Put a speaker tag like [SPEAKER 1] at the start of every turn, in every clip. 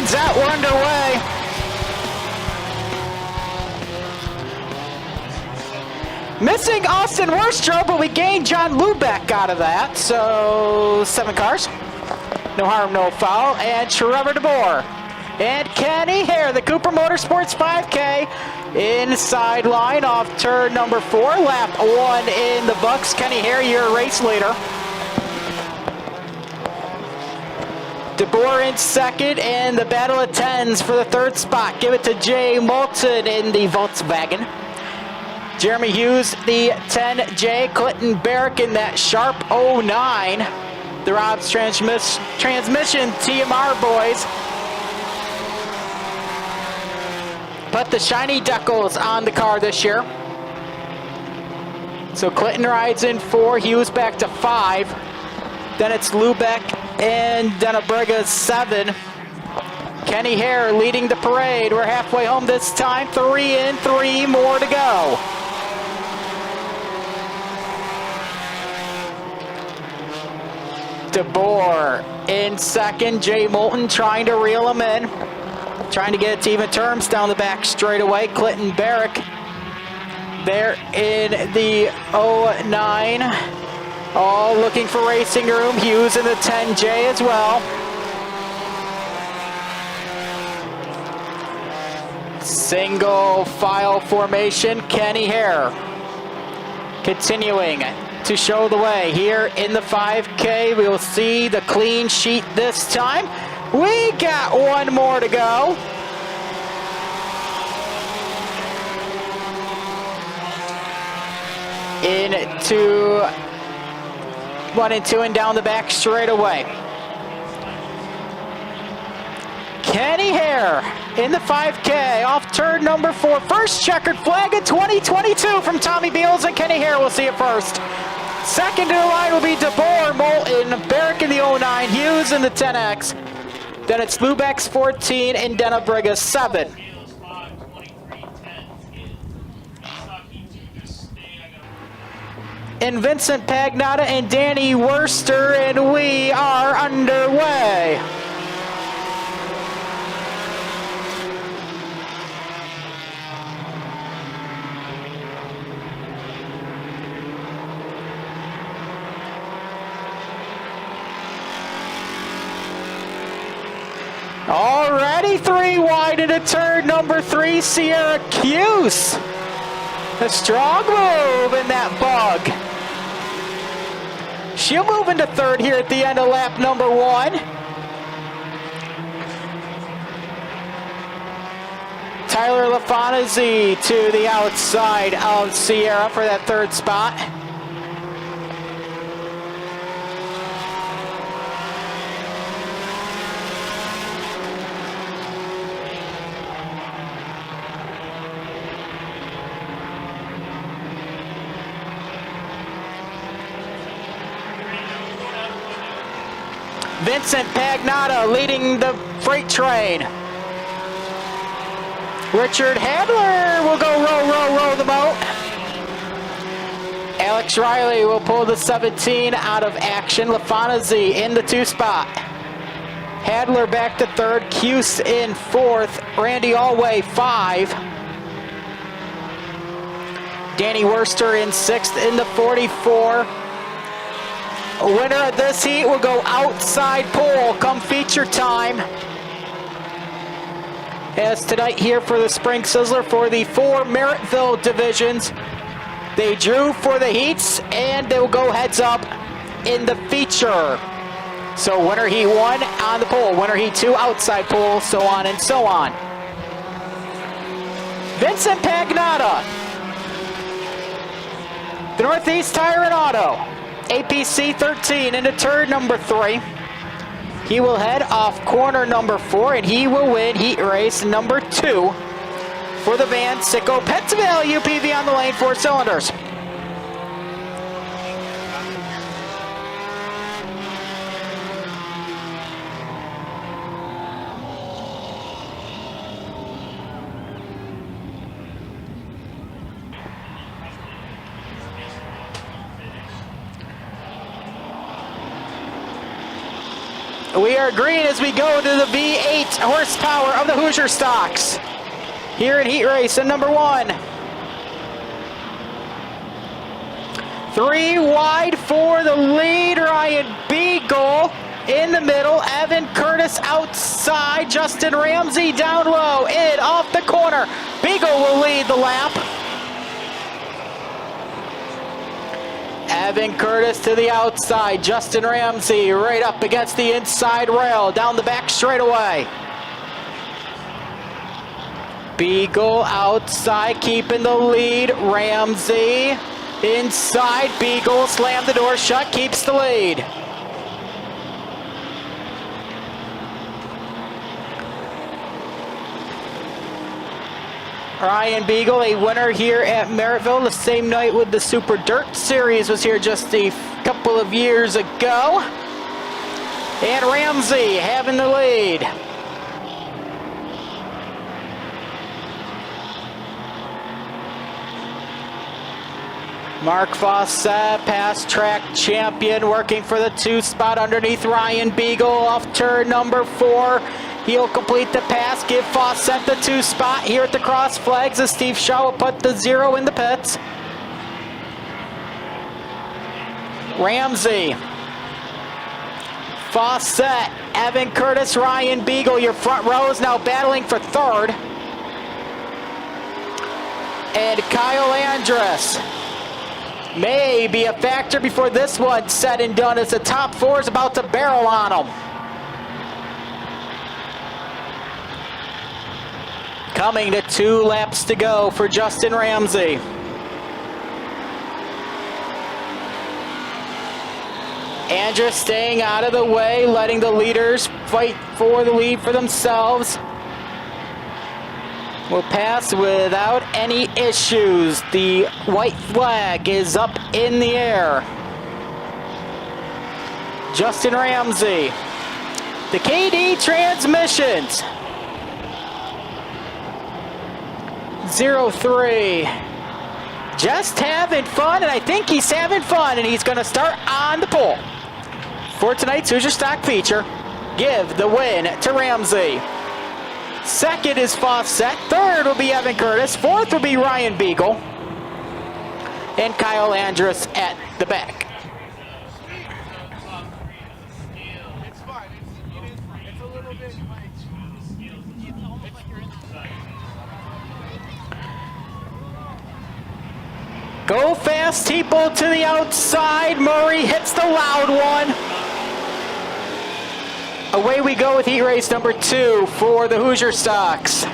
[SPEAKER 1] lanes that were underway. Missing Austin Worstro, but we gained John Lubeck out of that. So 7 cars. No harm, no foul. And Trevor DeBoer. And Kenny Hare, the Cooper Motorsports 5K. Inside line off turn number 4. Lap 1 in the books. Kenny Hare, your race leader. DeBoer in second, and the battle of 10s for the 3rd spot. Give it to Jay Moulton in the Volkswagen. Jeremy Hughes, the 10J. Clinton Barrick in that sharp 09. The Rob's Transmission TMR boys. Put the shiny decals on the car this year. So Clinton rides in 4, Hughes back to 5. Then it's Lubeck and Denabriga 7. Kenny Hare leading the parade. We're halfway home this time. 3 in, 3 more to go. DeBoer in second. Jay Moulton trying to reel him in. Trying to get it to even terms down the back straightaway. Clinton Barrick there in the 09. All looking for racing room. Hughes in the 10J as well. Single file formation. Kenny Hare continuing to show the way here in the 5K. We will see the clean sheet this time. We got 1 more to go. Into 1 and 2 and down the back straight away. Kenny Hare in the 5K off turn number 4. First checkered flag of 2022 from Tommy Beals, and Kenny Hare will see it first. Second to the line will be DeBoer, Moulton, Barrick in the 09, Hughes in the 10X. Then it's Lubeck's 14 and Denabriga's 7. And Vincent Pagnotta and Danny Worster, and we are underway. Already 3 wide into turn number 3, Sierra Cuse. A strong move in that bug. She'll move into 3rd here at the end of lap number 1. Tyler Lafontaine to the outside of Sierra for that 3rd spot. Vincent Pagnotta leading the freight train. Richard Handler will go row the moat. Alex Riley will pull the 17 out of action. Lafontaine in the 2 spot. Handler back to 3rd. Cuse in 4th. Randy Alway 5. Danny Worster in 6th in the 44. Winner of this heat will go outside pole come feature time. As tonight here for the Spring Sizzler for the 4 Merrittville divisions. They drew for the heats and they will go heads up in the feature. So winner heat 1 on the pole, winner heat 2 outside pole, so on and so on. Vincent Pagnotta, the Northeast Tire and Auto. APC 13 into turn number 3. He will head off corner number 4 and he will win heat race number 2 for the Van Sickle Pennsylvania UPV on the lane, 4 cylinders. We are green as we go to the V8 horsepower of the Hoosier Stocks. Here in heat race in number 1. 3 wide for the lead, Ryan Beagle. In the middle, Evan Curtis outside, Justin Ramsey down low, in off the corner. Beagle will lead the lap. Evan Curtis to the outside, Justin Ramsey right up against the inside rail, down the back straightaway. Beagle outside, keeping the lead, Ramsey inside, Beagle slammed the door shut, keeps the lead. Ryan Beagle, a winner here at Merrittville, the same night with the Super Dirt Series, was here just a couple of years ago. And Ramsey having the lead. Mark Fawcett, past track champion, working for the 2 spot underneath Ryan Beagle off turn number 4. He'll complete the pass, give Fawcett the 2 spot here at the cross flags as Steve Shaw will put the 0 in the pits. Ramsey, Fawcett, Evan Curtis, Ryan Beagle, your front row is now battling for 3rd. And Kyle Andrus may be a factor before this one's said and done as the top 4 is about to barrel on him. Coming to 2 laps to go for Justin Ramsey. Andrews staying out of the way, letting the leaders fight for the lead for themselves. Will pass without any issues. The white flag is up in the air. Justin Ramsey. The KD Transmissions. 03. Just having fun, and I think he's having fun, and he's going to start on the pole. For tonight's Hoosier Stock feature, give the win to Ramsey. 2nd is Fawcett. 3rd will be Evan Curtis. 4th will be Ryan Beagle. And Kyle Andrus at the back.
[SPEAKER 2] It's fine. It's a little bit like
[SPEAKER 1] Go fast, Teeple to the outside. Murray hits the loud one. Away we go with heat race number 2 for the Hoosier Stocks.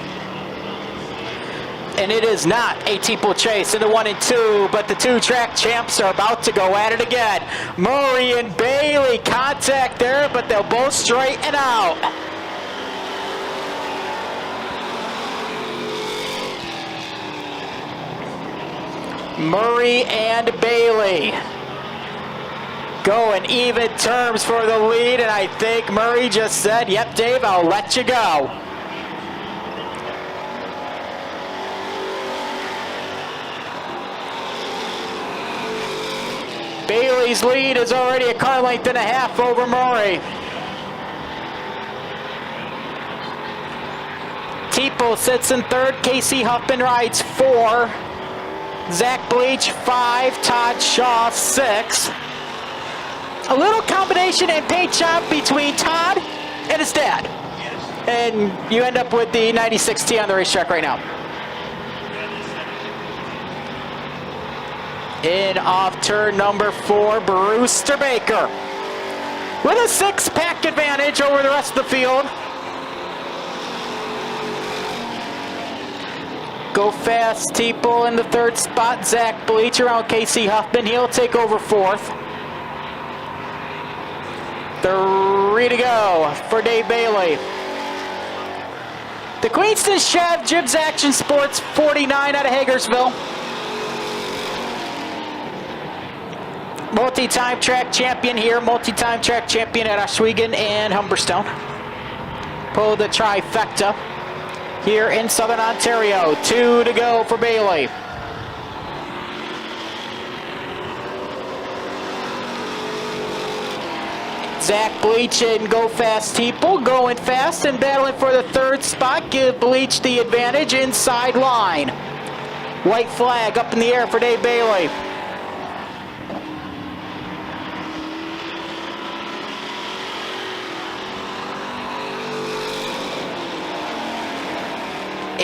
[SPEAKER 1] And it is not a Teeple chase in the 1 and 2, but the 2 track champs are about to go at it again. Murray and Bailey contact there, but they'll both straighten out. Murray and Bailey go in even terms for the lead, and I think Murray just said, yep, Dave, I'll let you go. Bailey's lead is already a car length and a half over Murray. Teeple sits in 3rd, Casey Huffman rides 4. Zach Bleach 5, Todd Shaw 6. A little combination and paint job between Todd and his dad. And you end up with the 96T on the racetrack right now. In off turn number 4, Brewster Baker with a 6-pack advantage over the rest of the field. Go fast, Teeple in the 3rd spot. Zach Bleach around Casey Huffman. He'll take over 4th. 3 to go for Dave Bailey. The Queenston Chev Jibs Action Sports 49 out of Hagersville. Multi-time track champion here. Multi-time track champion at Oswego and Humberstone. Pull the trifecta here in Southern Ontario. 2 to go for Bailey. Zach Bleach and Go Fast People going fast and battling for the third spot. Give Bleach the advantage inside line. White flag up in the air for Dave Bailey.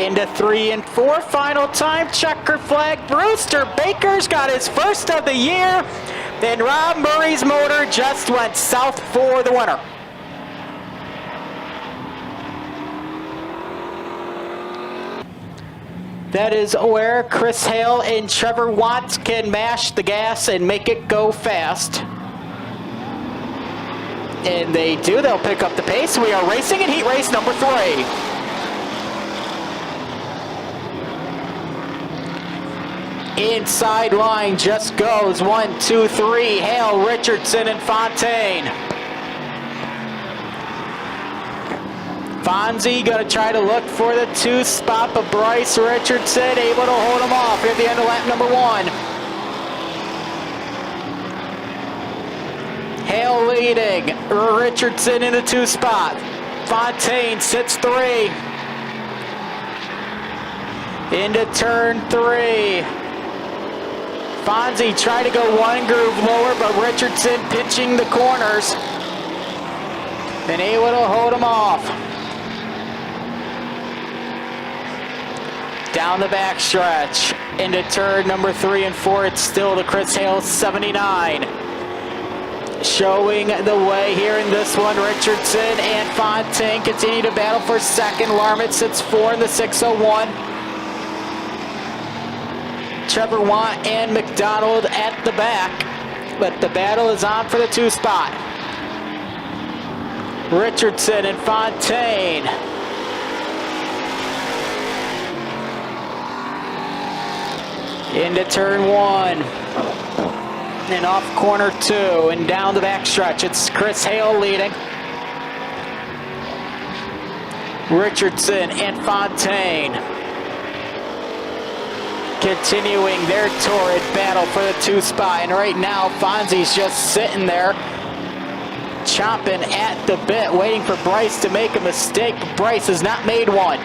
[SPEAKER 1] Into 3 and 4, final time, checker flag. Brewster Baker's got his first of the year. Then Rob Murray's motor just went south for the winner. That is where Chris Hale and Trevor Watts can mash the gas and make it go fast. And they do, they'll pick up the pace. We are racing in heat race number 3. Inside line just goes 1, 2, 3. Hale, Richardson, and Fontaine. Fonzie gonna try to look for the 2 spot, but Bryce Richardson able to hold him off here at the end of lap number 1. Hale leading, Richardson in the 2 spot. Fontaine sits 3. Into turn 3. Fonzie tried to go 1 groove lower, but Richardson pitching the corners and able to hold him off. Down the backstretch into turn number 3 and 4. It's still the Chris Hale 79. Showing the way here in this one, Richardson and Fontaine continue to battle for second. Larmont sits 4 in the 601. Trevor Watt and McDonald at the back, but the battle is on for the 2 spot. Richardson and Fontaine. Into turn 1. And off corner 2 and down the backstretch. It's Chris Hale leading. Richardson and Fontaine continuing their torrid battle for the 2 spot. And right now, Fonzie's just sitting there, chomping at the bit, waiting for Bryce to make a mistake. But Bryce has not made one.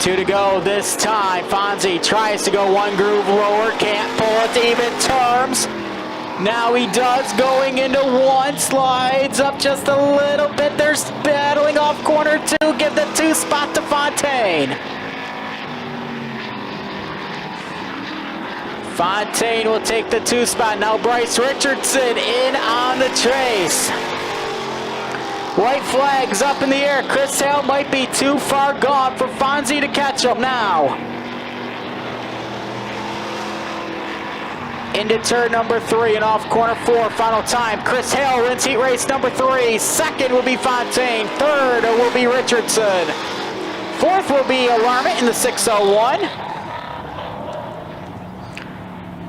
[SPEAKER 1] 2 to go this time. Fonzie tries to go 1 groove lower, can't pull it to even terms. Now he does, going into 1, slides up just a little bit. They're battling off corner 2, give the 2 spot to Fontaine. Fontaine will take the 2 spot. Now Bryce Richardson in on the chase. White flags up in the air. Chris Hale might be too far gone for Fonzie to catch him now. Into turn number 3 and off corner 4, final time. Chris Hale wins heat race number 3. Second will be Fontaine. Third will be Richardson. Fourth will be Alarmant in the 601.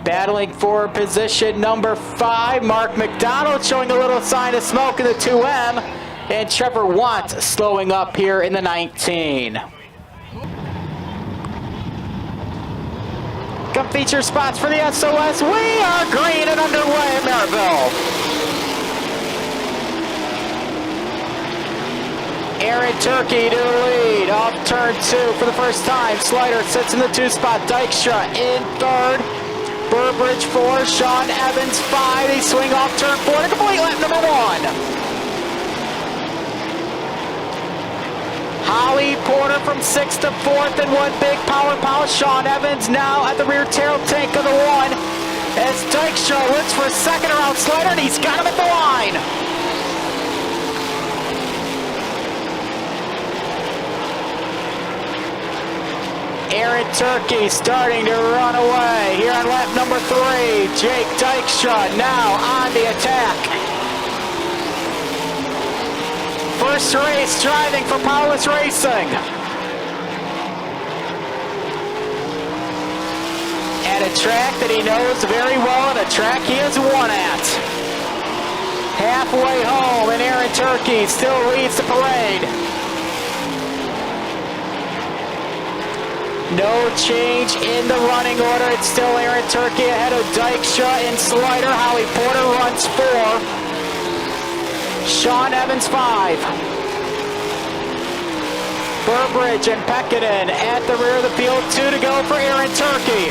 [SPEAKER 1] Battling for position number 5, Mark McDonald showing a little sign of smoke in the 2M. And Trevor Watts slowing up here in the 19. Come feature spots for the SOS. We are green and underway at Merrittville. Aaron Turkey to the lead off turn 2 for the first time. Slider sits in the 2 spot. Dykstra in 3rd. Burbridge 4. Sean Evans 5. They swing off turn 4 to complete lap number 1. Holly Porter from 6th to 4th and 1 big power pile. Sean Evans now at the rear tail tank of the 1 as Dykstra looks for a second around Slider, and he's got him at the line. Aaron Turkey starting to run away here on lap number 3. Jake Dykstra now on the attack. First race driving for Powerless Racing. At a track that he knows very well, and a track he has won at. Halfway home, and Aaron Turkey still leads the parade. No change in the running order. It's still Aaron Turkey ahead of Dykstra and Slider. Howie Porter runs 4. Sean Evans 5. Burbridge and Pekkanen at the rear of the field. 2 to go for Aaron Turkey.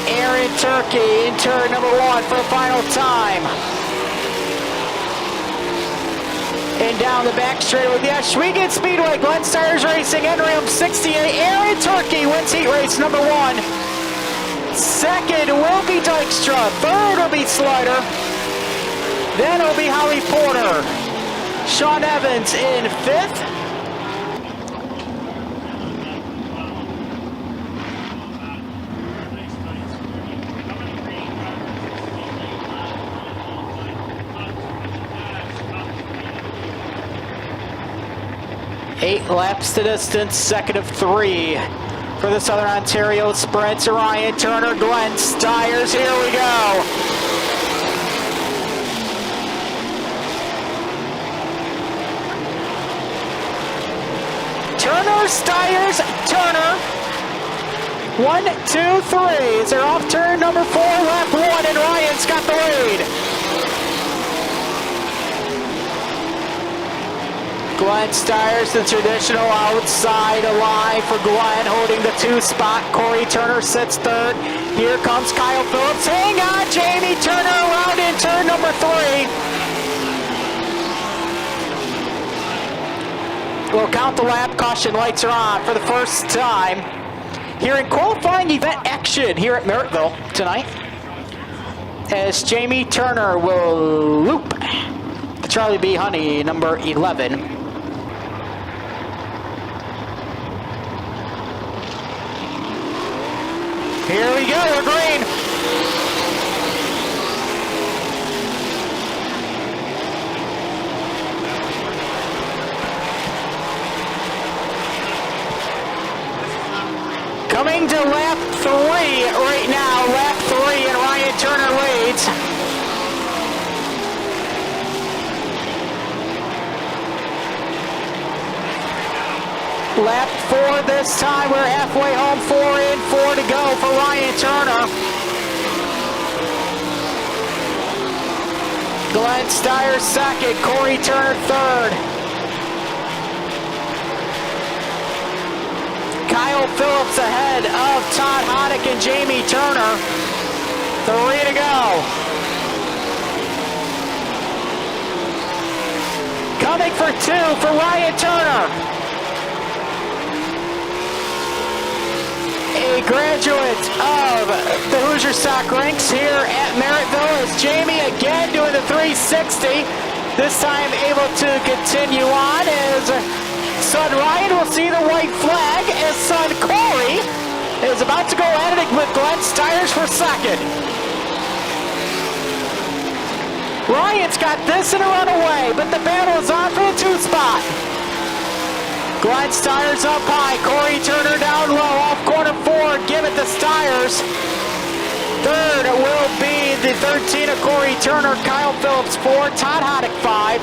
[SPEAKER 1] Aaron Turkey in turn number 1 for the final time. And down the back straight with the Ashwegan Speedway. Glenn Stires Racing, Enrium 68. Aaron Turkey wins heat race number 1. Second will be Dykstra. Third will be Slider. Then it'll be Howie Porter. Sean Evans in 5th. Eight laps to distance, second of 3 for the Southern Ontario Sprint. Ryan Turner, Glenn Stires, here we go. Turner, Stires, Turner. 1, 2, 3. They're off turn number 4, lap 1, and Ryan's got the lead. Glenn Stires, the traditional outside line for Glenn, holding the 2 spot. Corey Turner sits 3rd. Here comes Kyle Phillips. Hang on, Jamie Turner around in turn number 3. We'll count the lap. Caution lights are on for the first time here in qualifying event action here at Merrittville tonight, as Jamie Turner will loop Charlie B. Honey, number 11. Here we go, we're green. Coming to lap 3 right now, lap 3, and Ryan Turner leads. Lap 4 this time, we're halfway home, 4 in, 4 to go for Ryan Turner. Glenn Stires 2nd, Corey Turner 3rd. Kyle Phillips ahead of Todd Honick and Jamie Turner. 3 to go. Coming for 2 for Ryan Turner. A graduate of the Hoosier Stock Ranks here at Merrittville is Jamie again doing the 360. This time able to continue on as son Ryan will see the white flag as son Corey is about to go at it with Glenn Stires for 2nd. Ryan's got this in a runaway, but the battle is on for the 2 spot. Glenn Stires up high, Corey Turner down low, off corner 4, give it to Stires. 3rd will be the 13 of Corey Turner, Kyle Phillips 4, Todd Honick 5.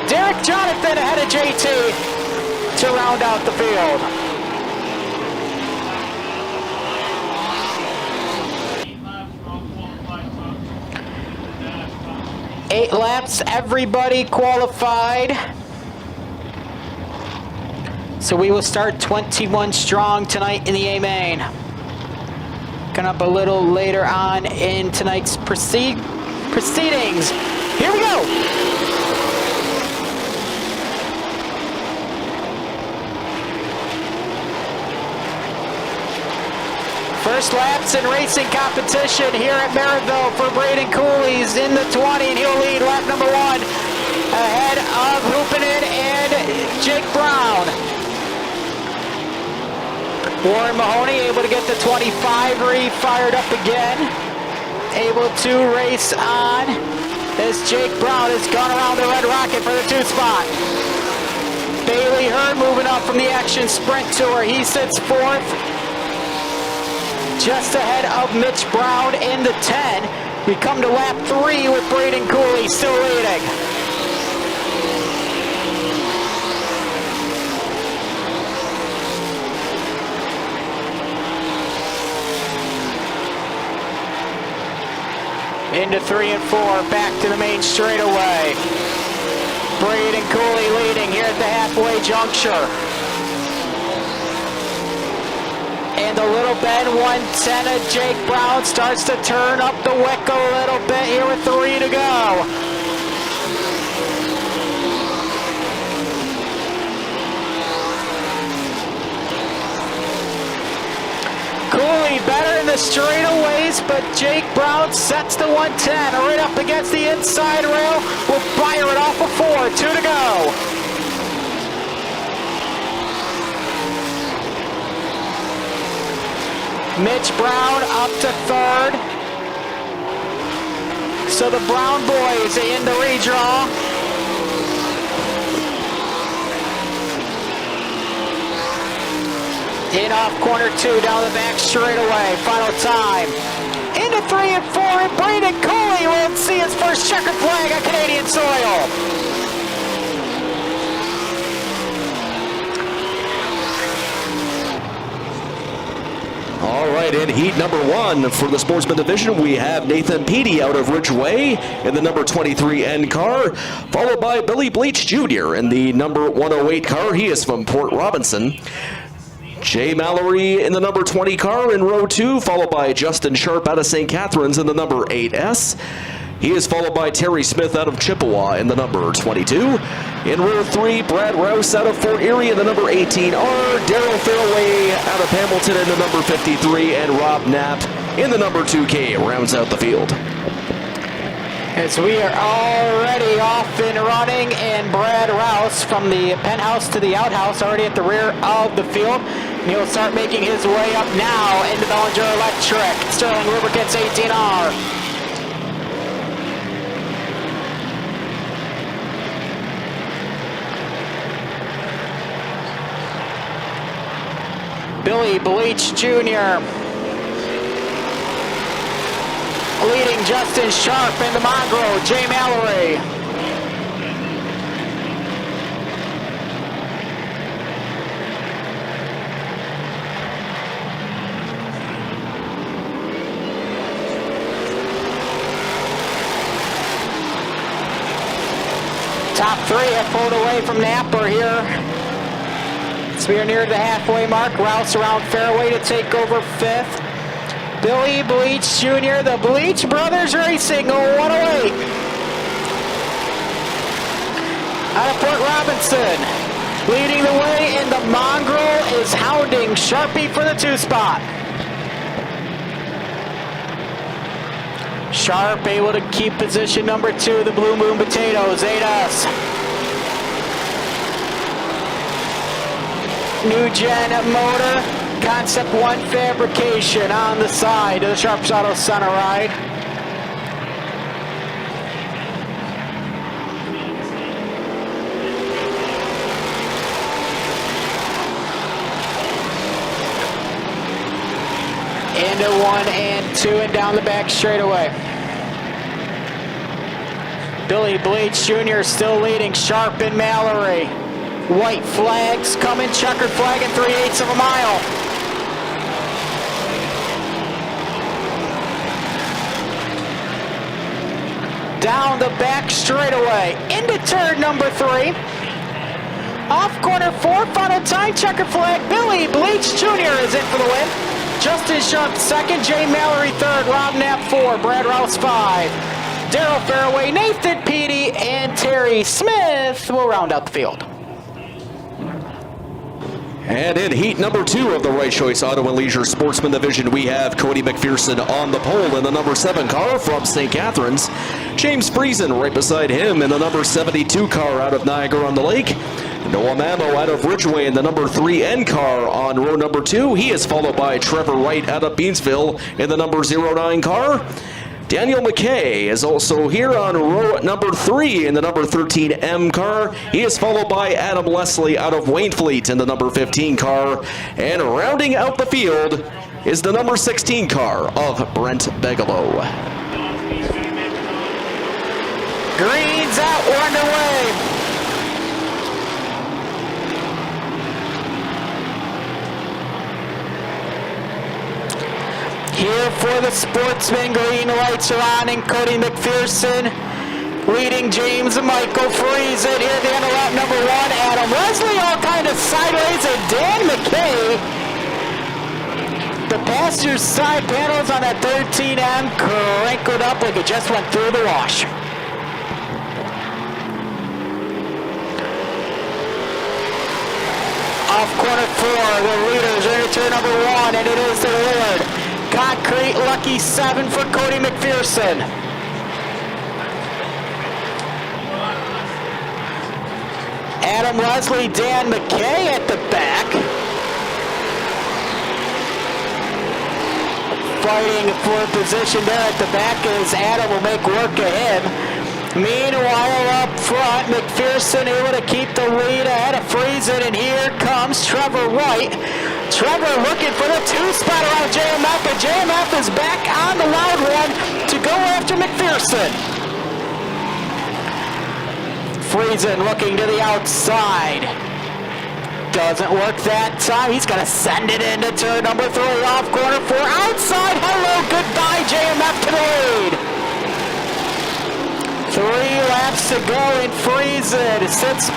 [SPEAKER 1] Derek Jonathan ahead of JT to round out the field. 8 laps, everybody qualified. So we will start 21 strong tonight in the A main. Coming up a little later on in tonight's proceedings. Here we go. First laps in racing competition here at Merrittville for Braden Cooley's in the 20, and he'll lead lap number 1 ahead of Hoopinen and Jake Brown. Warren Mahoney able to get the 25 fired up again. Able to race on as Jake Brown has gone around the Red Rocket for the 2 spot. Bailey Hearn moving up from the Action Sprint Tour. He sits 4th. just ahead of Mitch Brown in the 10. We come to lap 3 with Braden Cooley still leading. Into 3 and 4, back to the main straightaway. Braden Cooley leading here at the halfway juncture. And the Little Bend 110 of Jake Brown starts to turn up the wick a little bit here with 3 to go. Cooley better in the straightaways, but Jake Brown sets the 110 right up against the inside rail. Will fire it off of 4, 2 to go. Mitch Brown up to 3rd. So the Brown boys in the redraw. In off corner 2, down the back straightaway. Final time. Into 3 and 4, and Braden Cooley will see his first checkered flag on Canadian soil.
[SPEAKER 3] All right, in heat number 1 for the Sportsman Division, we have Nathan Peaty out of Ridgeway in the number 23 N car, followed by Billy Bleach Jr. in the number 108 car. He is from Port Robinson. Jay Mallory in the number 20 car in row 2, followed by Justin Sharp out of St. Catharines in the number 8S. He is followed by Terry Smith out of Chippewa in the number 22. In row 3, Brad Rouse out of Fort Erie in the number 18R. Daryl Fairway out of Hamilton in the number 53. And Rob Knapp in the number 2K rounds out the field.
[SPEAKER 1] As we are already off and running, and Brad Rouse from the penthouse to the outhouse already at the rear of the field. And he'll start making his way up now into Bellinger Electric. Sterling Lubricants 18R. Billy Bleach Jr. leading Justin Sharp in the Mongrel, Jay Mallory. Top 3 have pulled away from Napper here. So we are near the halfway mark. Rouse around fairway to take over 5th. Billy Bleach Jr., the Bleach Brothers Racing, 108. Out of Port Robinson, leading the way, and the Mongrel is hounding Sharpie for the 2 spot. Sharp able to keep position number 2, the Blue Moon Potatoes, 8S. New Gen motor, Concept 1 fabrication on the side of the Sharps Auto Center ride. Into 1 and 2 and down the back straightaway. Billy Bleach Jr. still leading, Sharp and Mallory. White flags coming, checkered flag in 3/8 of a mile. Down the back straightaway, into turn number 3. Off corner 4, final time, checkered flag. Billy Bleach Jr. is in for the win. Justin Sharp 2nd, Jay Mallory 3rd, Rob Knapp 4, Brad Rouse 5. Daryl Fairway, Nathan Peaty, and Terry Smith will round out the field.
[SPEAKER 3] And in heat number 2 of the Right Choice Auto and Leisure Sportsman Division, we have Cody McPherson on the pole in the number 7 car from St. Catharines. James Friesen right beside him in the number 72 car out of Niagara-on-the-Lake. Noah Mammo out of Ridgeway in the number 3N car on row number 2. He is followed by Trevor Wright out of Beansville in the number 09 car. Daniel McKay is also here on row number 3 in the number 13M car. He is followed by Adam Leslie out of Waynfleet in the number 15 car. And rounding out the field is the number 16 car of Brent Bigelow.
[SPEAKER 1] Green's out, we're underway. Here for the Sportsman, green lights are on, and Cody McPherson leading James and Michael Friesen. Here at the end of lap number 1, Adam Leslie all kind of sideways, and Dan McKay. The passenger side panels on that 13M crinkled up like it just went through the wash. Off corner 4, the leaders into turn number 1, and it is the Willard. Concrete lucky 7 for Cody McPherson. Adam Leslie, Dan McKay at the back. Fighting for position there at the back as Adam will make work of him. Meanwhile, up front, McPherson able to keep the lead ahead of Friesen, and here comes Trevor White. Trevor looking for the 2-spot around JMF, but JMF is back on the loud one to go after McPherson. Friesen looking to the outside. Doesn't work that time. He's going to send it into turn number 3, off corner 4, outside. Hello, goodbye, JMF to the lead. 3 laps to go in Friesen sits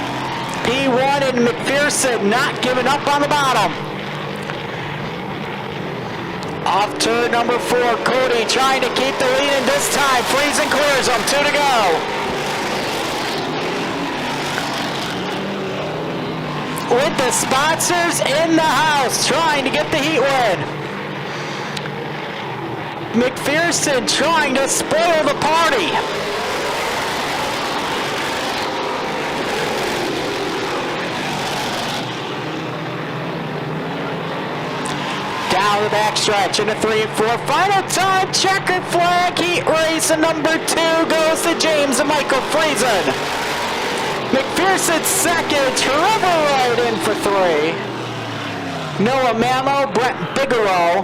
[SPEAKER 1] P1, and McPherson not giving up on the bottom. Off turn number 4, Cody trying to keep the lead, and this time Friesen clears him. 2 to go. With the sponsors in the house trying to get the heat win. McPherson trying to spoil the party. Down the backstretch into 3 and 4. Final time, checkered flag, heat race, and number 2 goes to James and Michael Friesen. McPherson second, Trevor Wright in for 3. Noah Mammo, Brent Bigelow.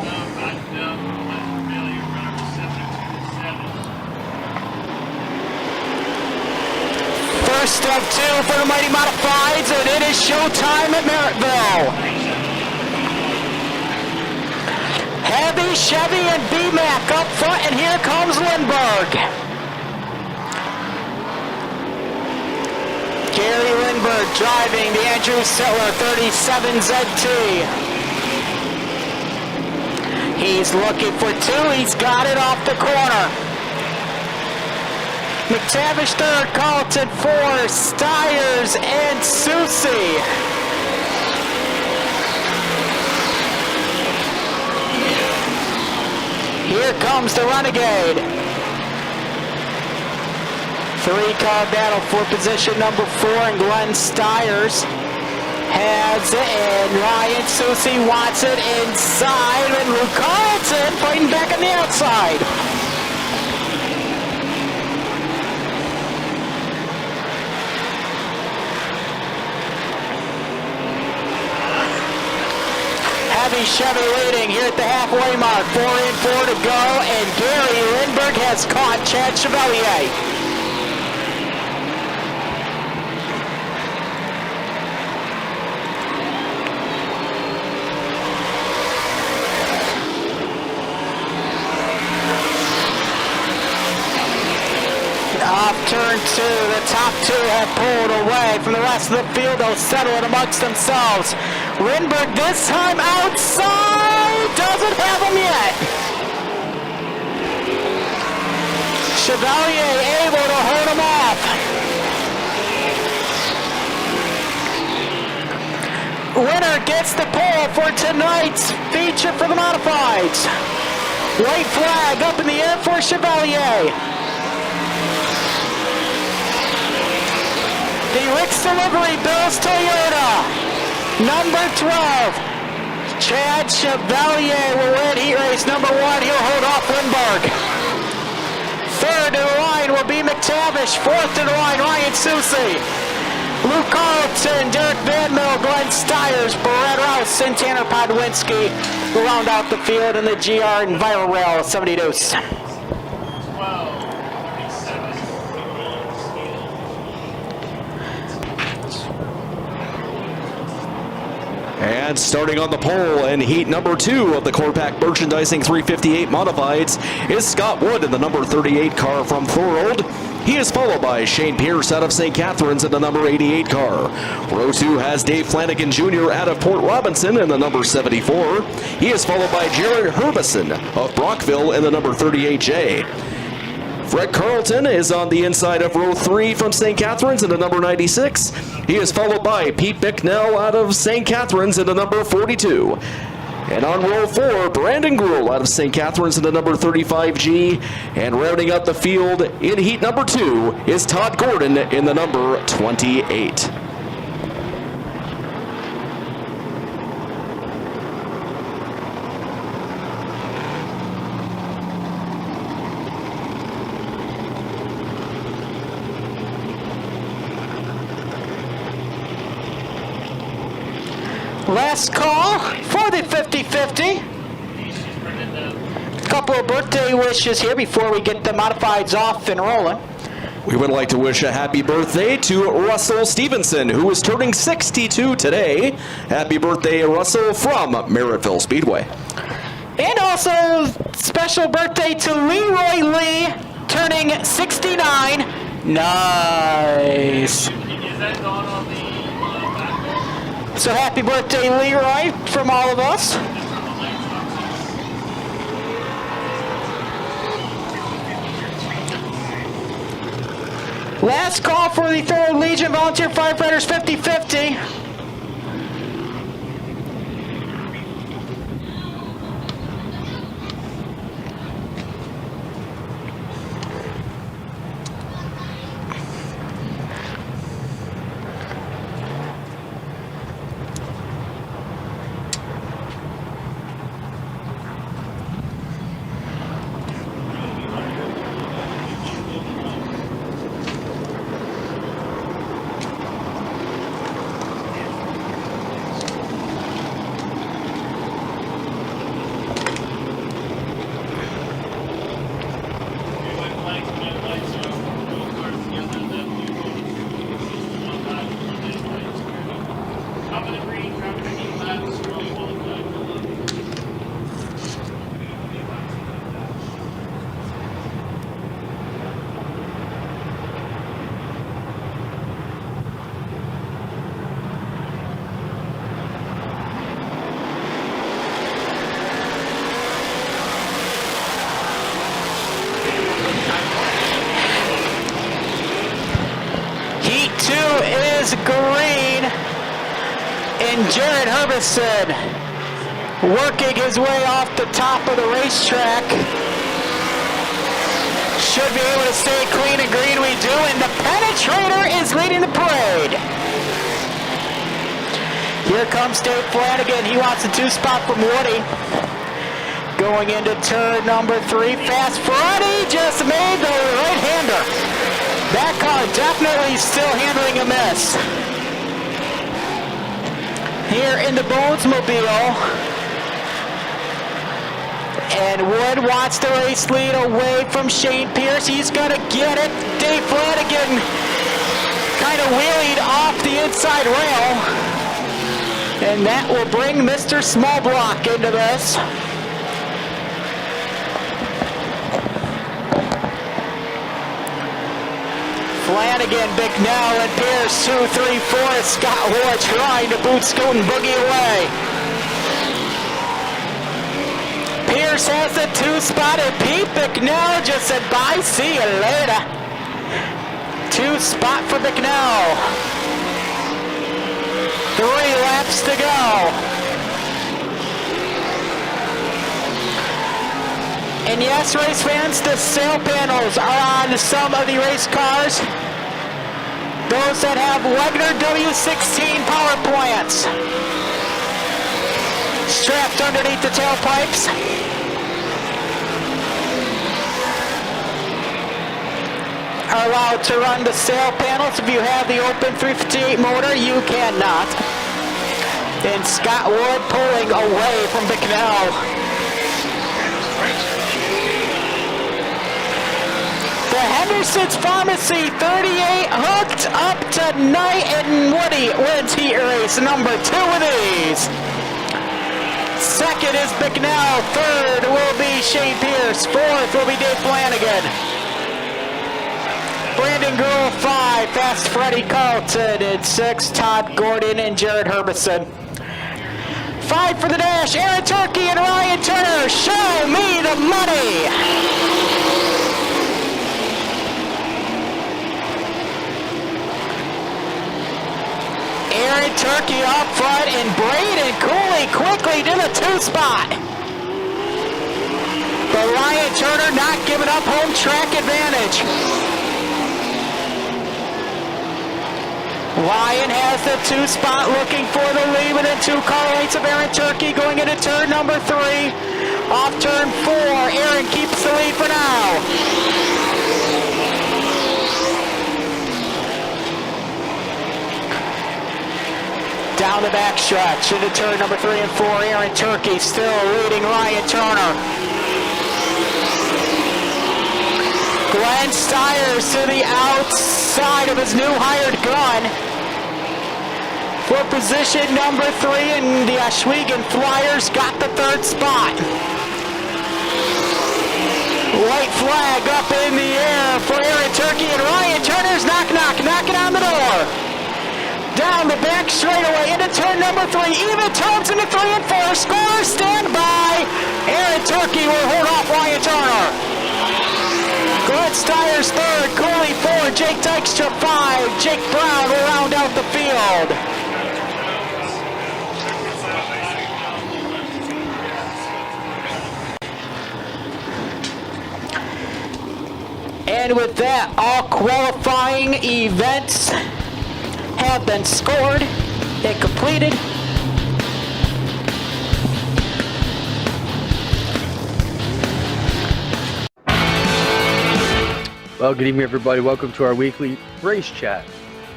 [SPEAKER 1] First of 2 for the Mighty Modifieds, and it is showtime at Merrittville. Heavy, Chevy, and B-Mac up front, and here comes Lindbergh. Gary Lindbergh driving the Andrew Sittler 37 ZT. He's looking for 2. He's got it off the corner. McTavish 3rd, Carlton 4, Stiers, and Susie. Here comes the Renegade. 3-car battle for position number 4, and Glenn Stiers has it, and Ryan Susie wants it inside, and Luke Carlton fighting back on the outside. Heavy Chevy leading here at the halfway mark. 4 and 4 to go, and Gary Lindbergh has caught Chad Chevalier. Off turn 2, the top 2 have pulled away from the rest of the field. They'll settle it amongst themselves. Lindbergh this time outside, doesn't have him yet. Chevalier able to hold him off. Winner gets the pole for tonight's feature for the Modifieds. White flag up in the air for Chevalier. The Rick's Delivery, Bill's Toyota. Number 12, Chad Chevalier will win heat race number 1. He'll hold off Lindbergh. 3rd in the line will be McTavish. 4th in the line, Ryan Susie. Luke Carlton, Derek Van Mill, Glenn Stiers, Brad Rouse, and Tanner Podwinski. will round out the field in the GR Enviro Rail 72.
[SPEAKER 3] And starting on the pole in heat number 2 of the Corpac Merchandising 358 Modifieds is Scott Wood in the number 38 car from Thorold. He is followed by Shane Pierce out of St. Catharines in the number 88 car. Row 2 has Dave Flanagan Jr. out of Port Robinson in the number 74. He is followed by Jared Herbison of Brockville in the number 38J. Fred Carlton is on the inside of row 3 from St. Catharines in the number 96. He is followed by Pete Bicknell out of St. Catharines in the number 42. And on row 4, Brandon Gruhl out of St. Catharines in the number 35G. And rounding out the field in heat number 2 is Todd Gordon in the number 28.
[SPEAKER 1] Last call for the 50-50. Couple of birthday wishes here before we get the modifieds off and rolling.
[SPEAKER 3] We would like to wish a happy birthday to Russell Stevenson, who is turning 62 today. Happy birthday, Russell, from Merrittville Speedway.
[SPEAKER 1] And also, special birthday to Leroy Lee, turning 69. Nice. So happy birthday, Leroy, from all of us. Last call for the 3rd Legion Volunteer Firefighters 50-50. Green, and Jared Herbison working his way off the top of the racetrack. Should be able to stay clean and green, we do, and the Penetrator is leading the parade. Here comes Dave Flanagan. He wants a 2-spot from Woody. Going into turn number 3, Fast Friday just made the right-hander. That car definitely still handling a mess. Here in the Bonesmobile. And Wood wants the race lead away from Shane Pierce. He's going to get it. Dave Flanagan kind of wheelied off the inside rail. And that will bring Mr. Smallblock into this. Flanagan, Bicknell, and Pierce, 2, 3, 4. Scott Wood trying to boot scoot and boogie away. Pierce has the 2-spot, and Pete Bicknell just said bye, see you later. 2-spot for Bicknell. 3 laps to go. And yes, race fans, the sail panels are on some of the race cars. Those that have Wegner W16 power plants. Strapped underneath the tailpipes. Are allowed to run the sail panels. If you have the open 358 motor, you cannot. And Scott Wood pulling away from Bicknell. The Henderson's Pharmacy 38 hooked up tonight, and Woody wins heat race number 2 with ease. Second is Bicknell. Third will be Shane Pierce. Fourth will be Dave Flanagan. Brandon Gruhl 5, fast Freddie Carlton. And 6, Todd Gordon and Jared Herbison. 5 for the dash, Aaron Turkey and Ryan Turner. Show me the money. Aaron Turkey up front, and Braden Cooley quickly to the 2 spot. But Ryan Turner not giving up home track advantage. Ryan has the 2 spot, looking for the lead within 2 car lengths of Aaron Turkey going into turn number 3. Off turn 4, Aaron keeps the lead for now. Down the backstretch into turn number 3 and 4. Aaron Turkey still leading Ryan Turner. Glenn Stiers to the outside of his new hired gun for position number 3, and the Ashwegan Flyers got the 3rd spot. White flag up in the air for Aaron Turkey, and Ryan Turner's knocking on the door. Down the back straightaway into turn number 3. Even turns into 3 and 4. Score, stand by. Aaron Turkey will hold off Ryan Turner. Glenn Stiers 3rd, Cooley 4, Jake Dykstra 5. Jake Brown will round out the field. And with that, all qualifying events have been scored and completed.
[SPEAKER 4] Well, good evening, everybody. Welcome to our weekly race chat.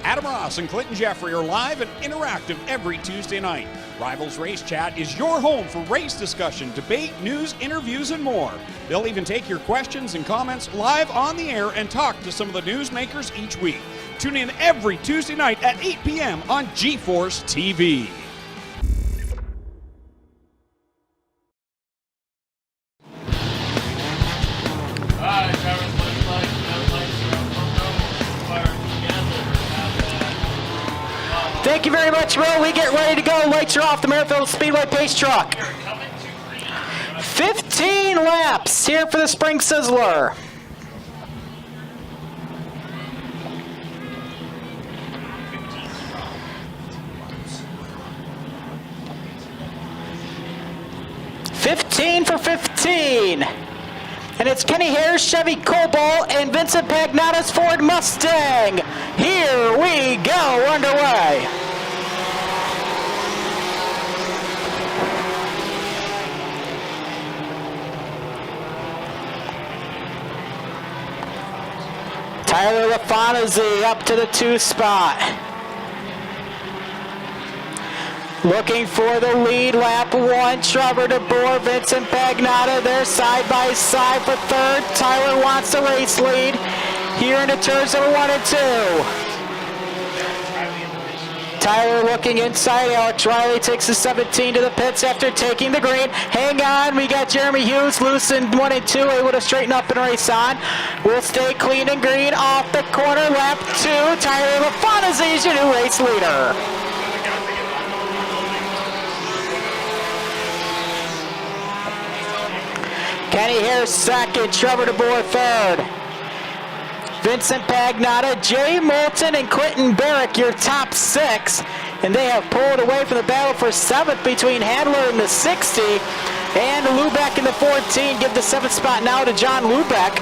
[SPEAKER 5] Adam Ross and Clinton Jeffrey are live and interactive every Tuesday night. Rivals Race Chat is your home for race discussion, debate, news, interviews, and more. They'll even take your questions and comments live on the air and talk to some of the newsmakers each week. Tune in every Tuesday night at 8 p.m. on GForceTV.
[SPEAKER 1] Thank you very much, Will. We get ready to go. Lights are off the Merrittville Speedway pace truck. 15 laps here for the Spring Sizzler. For 15. And it's Kenny Hare's Chevy Cobalt and Vincent Pagnotta's Ford Mustang. Here we go, underway. Tyler LaFontaine up to the 2 spot. Looking for the lead, lap 1, Trevor DeBoer, Vincent Pagnotta, they're side by side for 3rd. Tyler wants the race lead here into turns number 1 and 2. Tyler looking inside, Alex Riley takes the 17 to the pits after taking the green. Hang on, we got Jeremy Hughes loose in 1 and 2, able to straighten up and race on. We'll stay clean and green off the corner, lap 2. Tyler LaFontaine is your new race leader. Kenny Hare 2nd, Trevor DeBoer 3rd. Vincent Pagnotta, Jay Moulton, and Quentin Barrick, your top 6. And they have pulled away from the battle for 7th between Handler in the 60 and Lubeck in the 14. Give the 7th spot now to John Lubeck.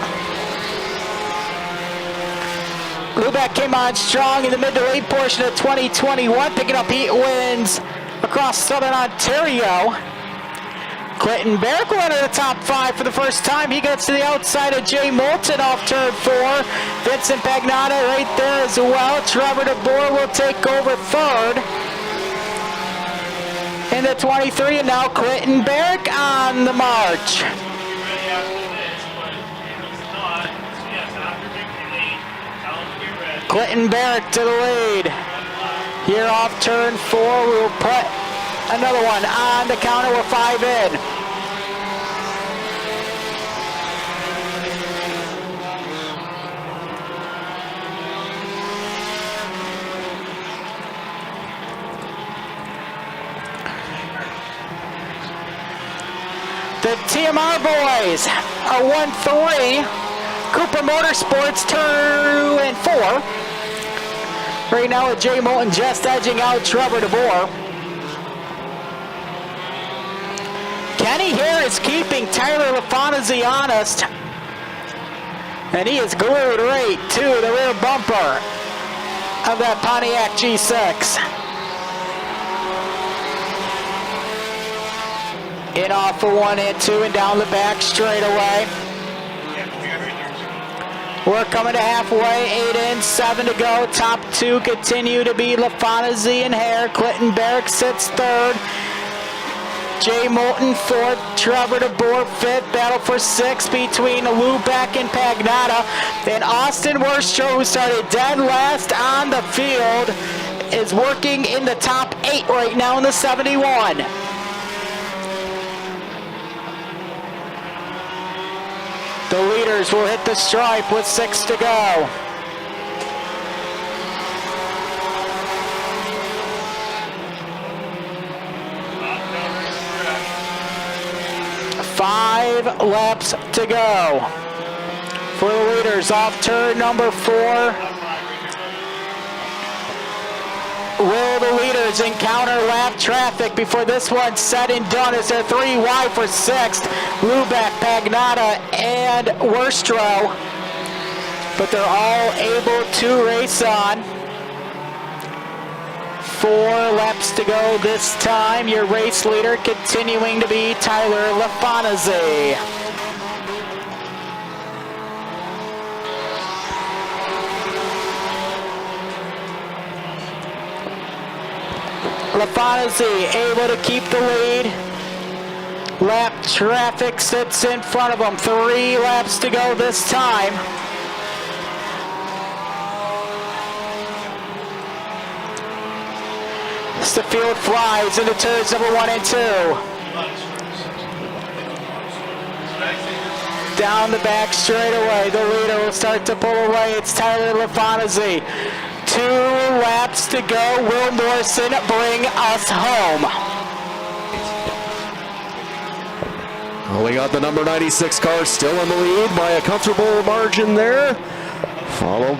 [SPEAKER 1] Lubeck came on strong in the mid to late portion of 2021, picking up heat wins across Southern Ontario. Clinton Barrick will enter the top 5 for the first time. He gets to the outside of Jay Moulton off turn 4. Vincent Pagnotta right there as well. Trevor DeBoer will take over 3rd. in the 23, and now Clinton Barrick on the march. Clinton Barrick to the lead. Here off turn 4, we'll put another one on the counter with 5 in. The TMR boys are 1-3. Cooper Motorsports 2 and 4. Right now with Jay Moulton just edging out Trevor DeBoer. Kenny here is keeping Tyler LaFontaine honest. And he is glued right to the rear bumper of that Pontiac G6. In off for 1 and 2 and down the back straightaway. We're coming to halfway, 8 in, 7 to go. Top 2 continue to be LaFontaine and Hare. Clinton Barrick sits 3rd. Jay Moulton 4th. Trevor DeBoer 5th. Battle for 6 between Lubeck and Pagnotta. And Austin Worstrow, who started dead last on the field, is working in the top 8 right now in the 71. The leaders will hit the stripe with 6 to go. Five laps to go for the leaders off turn number 4. Will the leaders encounter lap traffic before this one's said and done as they're 3 wide for 6th? Lubeck, Pagnotta, and Worstrow. But they're all able to race on. 4 laps to go this time. Your race leader continuing to be Tyler LaFontaine. LaFontaine able to keep the lead. Lap traffic sits in front of him. 3 laps to go this time. As the field flies into turns number 1 and 2. Down the back straightaway, the leader will start to pull away. It's Tyler LaFontaine. 2 laps to go. Will Morrison bring us home?
[SPEAKER 3] Well, we got the number 96 car still in the lead by a comfortable margin there. Followed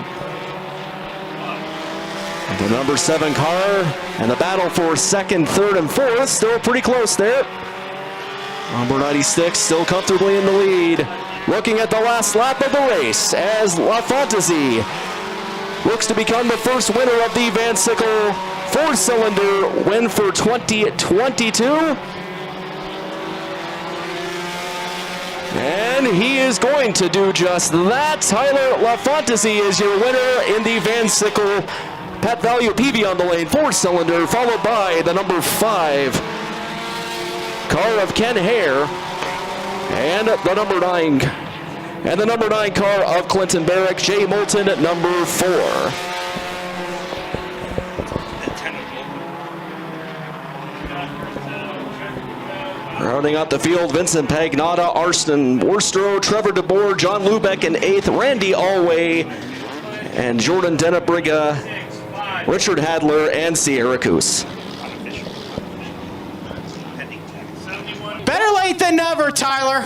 [SPEAKER 3] the number 7 car, and the battle for 2nd, 3rd, and 4th still pretty close there. Number 96 still comfortably in the lead. Looking at the last lap of the race as LaFontaine looks to become the first winner of the Van Sickle 4-cylinder win for 2022. And he is going to do just that. Tyler LaFontaine is your winner in the Van Sickle Pet Value PV on the lane 4-cylinder, followed by the number 5 car of Ken Hare and the number 9 car of Clinton Barrick, Jay Moulton at number 4. Rounding out the field, Vincent Pagnotta, Austin Worstrow, Trevor DeBoer, John Lubeck in 8th, Randy Alway, and Jordan Dennebriga, Richard Hadler, and Sierra Coos.
[SPEAKER 1] Better late than never, Tyler.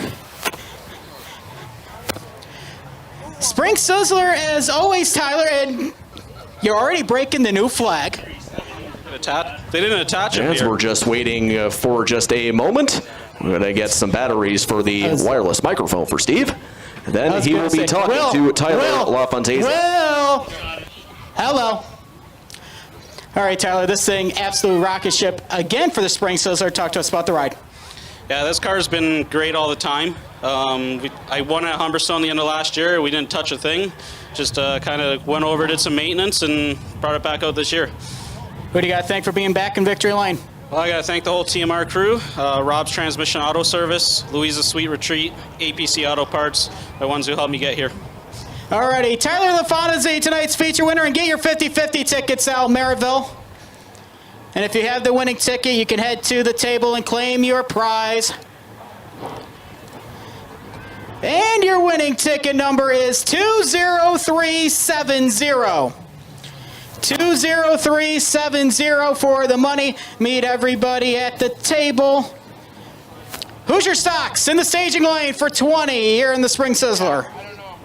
[SPEAKER 1] Spring Sizzler as always, Tyler, and you're already breaking the new flag.
[SPEAKER 6] They didn't attach it
[SPEAKER 3] As
[SPEAKER 6] here.
[SPEAKER 3] we're just waiting for just a moment, we're going to get some batteries for the wireless microphone for Steve. And then he will be talking to Tyler LaFontaine.
[SPEAKER 1] Will! Hello. All right, Tyler, this thing, absolute rocket ship again for the Spring Sizzler. Talk to us about the ride.
[SPEAKER 6] Yeah, this car's been great all the time. I won at Humberstone the end of last year. We didn't touch a thing. Just kind of went over, did some maintenance, and brought it back out this year.
[SPEAKER 1] Who do you got to thank for being back in victory lane?
[SPEAKER 6] Well, I got to thank the whole TMR crew, Rob's Transmission Auto Service, Louisa's Sweet Retreat, APC Auto Parts, the ones who helped me get here.
[SPEAKER 1] Alrighty, Tyler LaFontaine, tonight's feature winner, and get your 50-50 tickets out, Merrittville. And if you have the winning ticket, you can head to the table and claim your prize. And your winning ticket number is 20370. 20370 for the money. Meet everybody at the table. Hoosier Stocks in the staging lane for 20 here in the Spring Sizzler.
[SPEAKER 2] I don't know.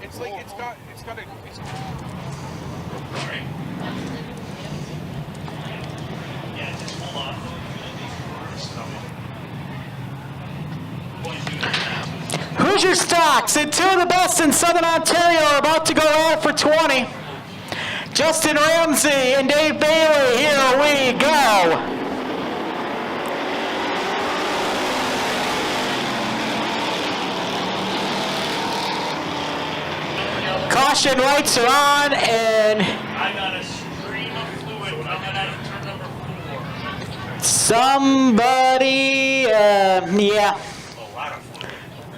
[SPEAKER 2] It's like it's got a.
[SPEAKER 1] Hoosier Stocks and two of the best in Southern Ontario are about to go out for 20. Justin Ramsey and Dave Bailey, here we go. Caution lights are on, and
[SPEAKER 7] I got a stream of fluid when I got out of turn number 4.
[SPEAKER 1] somebody, yeah.
[SPEAKER 7] A lot of fluid.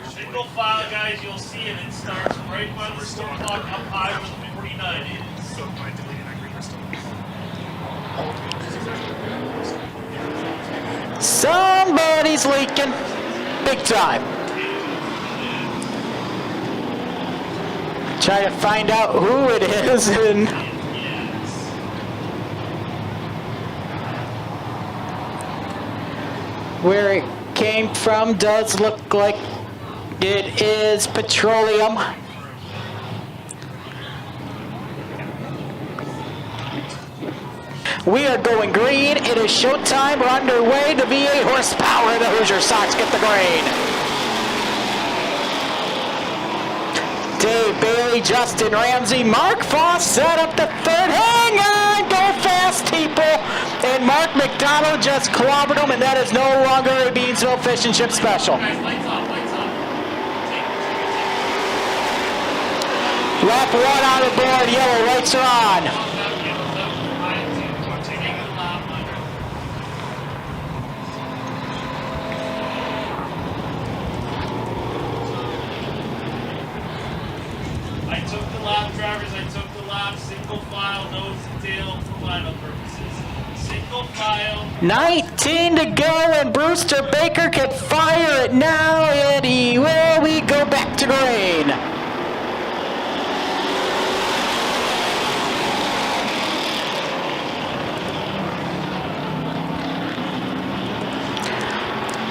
[SPEAKER 7] Single file, guys, you'll see it. It starts right by the store clock up high where the 49 is. So by deleting that green crystal.
[SPEAKER 1] Somebody's leaking big time. Try to find out who it is and where it came from. Does look like it is petroleum. We are going green. It is showtime. We're underway. The V8 horsepower of the Hoosier Sox get the green. Dave Bailey, Justin Ramsey, Mark Foss set up the third. Hang on, go fast, people. And Mark McDonald just clobbered him, and that is no longer a Beansville Fish and Chip special.
[SPEAKER 7] Guys, lights off, lights off.
[SPEAKER 1] Lap one on the board, yellow lights are on.
[SPEAKER 7] I took the lap, drivers, I took the lap, single file, nose and tail for lineup purposes. Single file.
[SPEAKER 1] 19 to go, and Brewster Baker can fire it now, and he will. We go back to green.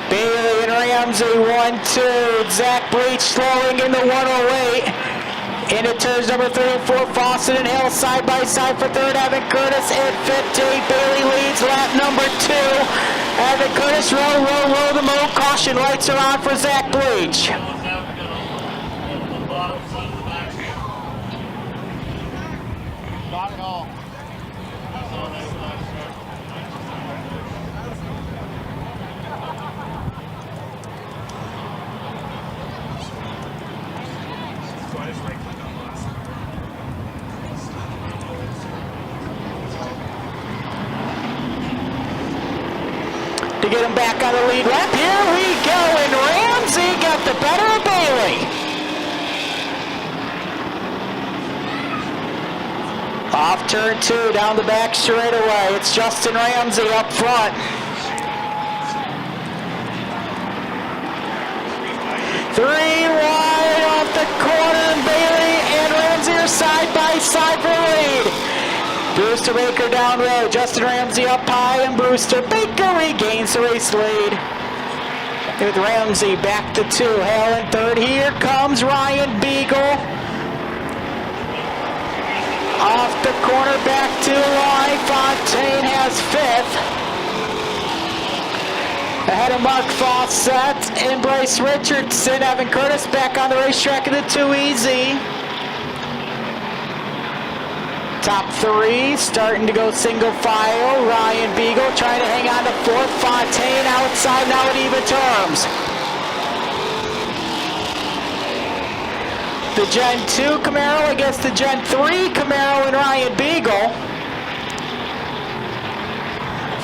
[SPEAKER 1] Bailey and Ramsey 1-2. Zach Breach slowing in the 108. Into turns number 3 and 4, Fawcett and Hill side by side for third. Evan Curtis at 50. Bailey leads lap number 2. Evan Curtis, row the moon. Caution lights are on for Zach Breach.
[SPEAKER 2] Not at all.
[SPEAKER 1] To get him back on the lead lap. Here we go, and Ramsey got the better of Bailey. Off turn 2, down the back straightaway. It's Justin Ramsey up front. 3 wide off the corner, and Bailey and Ramsey are side by side for the lead. Brewster Baker down road, Justin Ramsey up high, and Brewster Baker regains the race lead. With Ramsey back to 2, Hale in third. Here comes Ryan Beagle. Off the corner, back to line. Fontaine has 5th. Ahead of Mark Fawcett and Bryce Richardson. Evan Curtis back on the racetrack in the 2EZ. Top 3 starting to go single file. Ryan Beagle trying to hang on to 4th. Fontaine outside now at even terms. The Gen 2 Camaro against the Gen 3 Camaro and Ryan Beagle.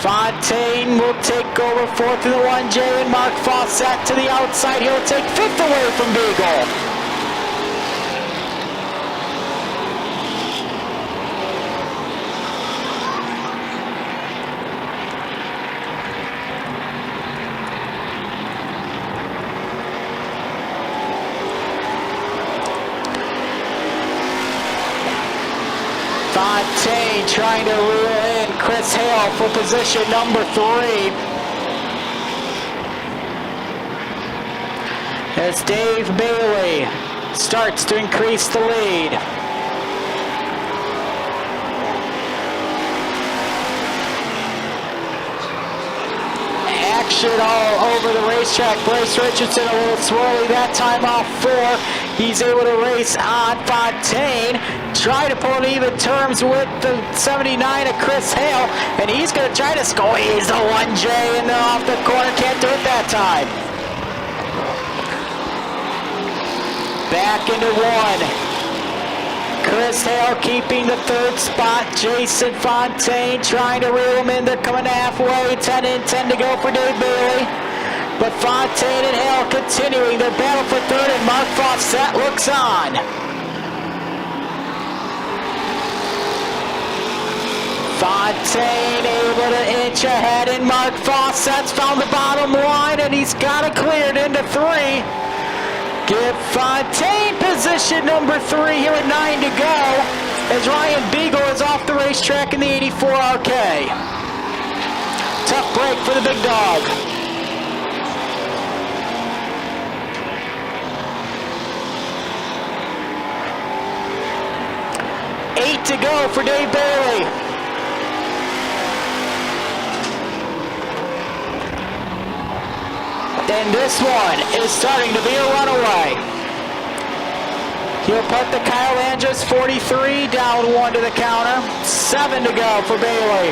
[SPEAKER 1] Fontaine will take over fourth in the 1J, and Mark Fawcett to the outside. He'll take fifth away from Beagle. Fontaine trying to reel in Chris Hale for position number 3. As Dave Bailey starts to increase the lead. Action all over the racetrack. Bryce Richardson a little swirly that time off 4. He's able to race on Fontaine. Try to pull in even terms with the 79 of Chris Hale, and he's going to try to squeeze the 1J and off the corner. Can't do it that time. Back into 1. Chris Hale keeping the 3rd spot. Jason Fontaine trying to reel him in. They're coming halfway. 10 and 10 to go for Dave Bailey. But Fontaine and Hale continuing their battle for 3rd, and Mark Fawcett looks on. Fontaine able to inch ahead, and Mark Fawcett's found the bottom line, and he's got it cleared into 3. Give Fontaine position number 3 here with 9 to go, as Ryan Beagle is off the racetrack in the 84 RK. Tough break for the big dog. 8 to go for Dave Bailey. And this one is starting to be a runaway. He'll put the Kyle Andrus 43 down 1 to the counter. 7 to go for Bailey.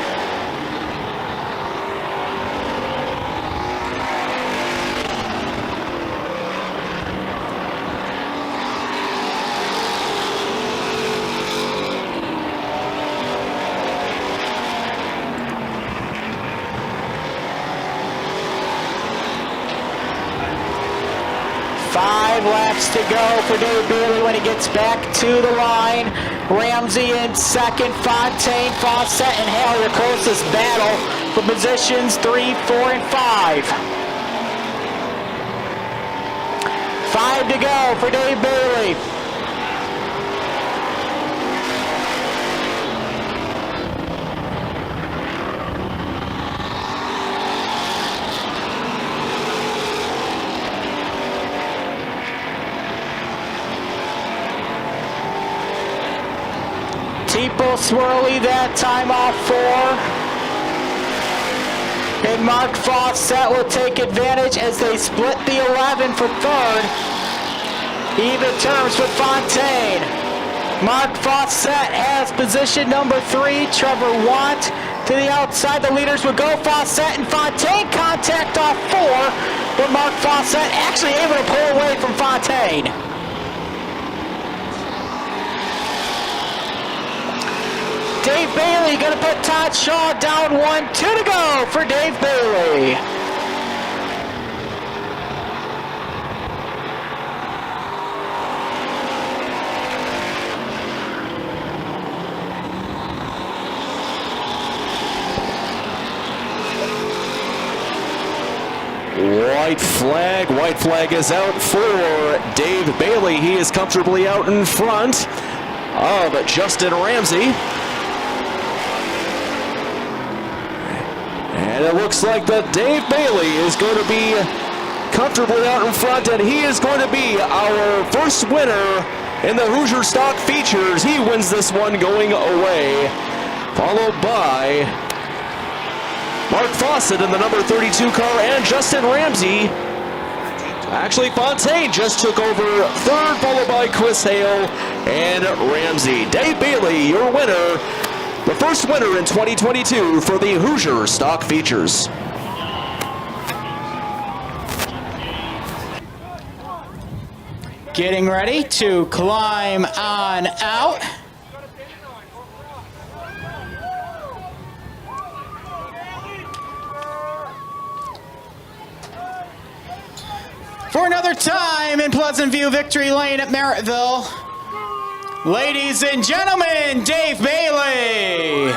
[SPEAKER 1] Laps to go for Dave Bailey when he gets back to the line. Ramsey in 2nd, Fontaine, Fawcett, and Hale your closest battle for positions 3, 4, and 5. 5 to go for Dave Bailey. Tipo swirly that time off 4. And Mark Fawcett will take advantage as they split the 11 for 3rd. Even terms with Fontaine. Mark Fawcett has position number 3. Trevor Want to the outside. The leaders will go. Fawcett and Fontaine contact off 4. But Mark Fawcett actually able to pull away from Fontaine. Dave Bailey going to put Todd Shaw down 1, 2 to go for Dave Bailey.
[SPEAKER 3] White flag is out for Dave Bailey. He is comfortably out in front of Justin Ramsey. And it looks like that Dave Bailey is going to be comfortably out in front, and he is going to be our first winner in the Hoosier Stock Features. He wins this one going away, followed by Mark Fawcett in the number 32 car and Justin Ramsey. Actually, Fontaine just took over 3rd, followed by Chris Hale and Ramsey. Dave Bailey, your winner. The first winner in 2022 for the Hoosier Stock Features.
[SPEAKER 1] Getting ready to climb on out. for another time in Pleasant View Victory Lane at Merrittville. Ladies and gentlemen, Dave Bailey.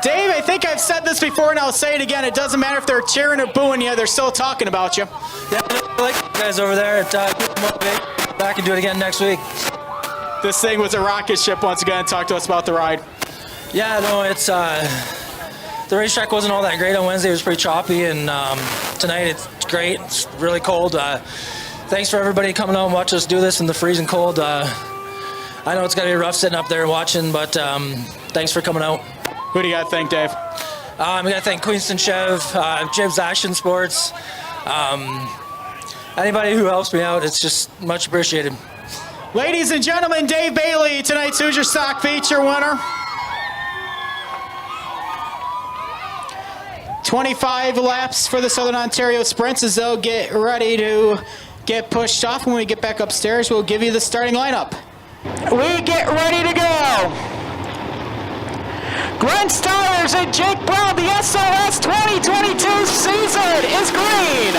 [SPEAKER 1] Dave, I think I've said this before and I'll say it again. It doesn't matter if they're cheering or booing you, they're still talking about you.
[SPEAKER 8] Yeah, I like you guys over there. Back and do it again next week.
[SPEAKER 1] This thing was a rocket ship once again. Talk to us about the ride.
[SPEAKER 8] Yeah, no, it's the racetrack wasn't all that great on Wednesday. It was pretty choppy, and tonight it's great. It's really cold. Thanks for everybody coming out and watch us do this in the freezing cold. I know it's gotta be rough sitting up there and watching, but thanks for coming out.
[SPEAKER 1] Who do you got to thank, Dave?
[SPEAKER 8] We got to thank Queenston Chev, Jibs Action Sports, anybody who helps me out. It's just much appreciated.
[SPEAKER 1] Ladies and gentlemen, Dave Bailey, tonight's Hoosier Stock Feature winner. 25 laps for the Southern Ontario Sprints as they'll get ready to get pushed off. When we get back upstairs, we'll give you the starting lineup. We get ready to go. Glenn Stiers and Jake Brown, the SOS 2022 season is green.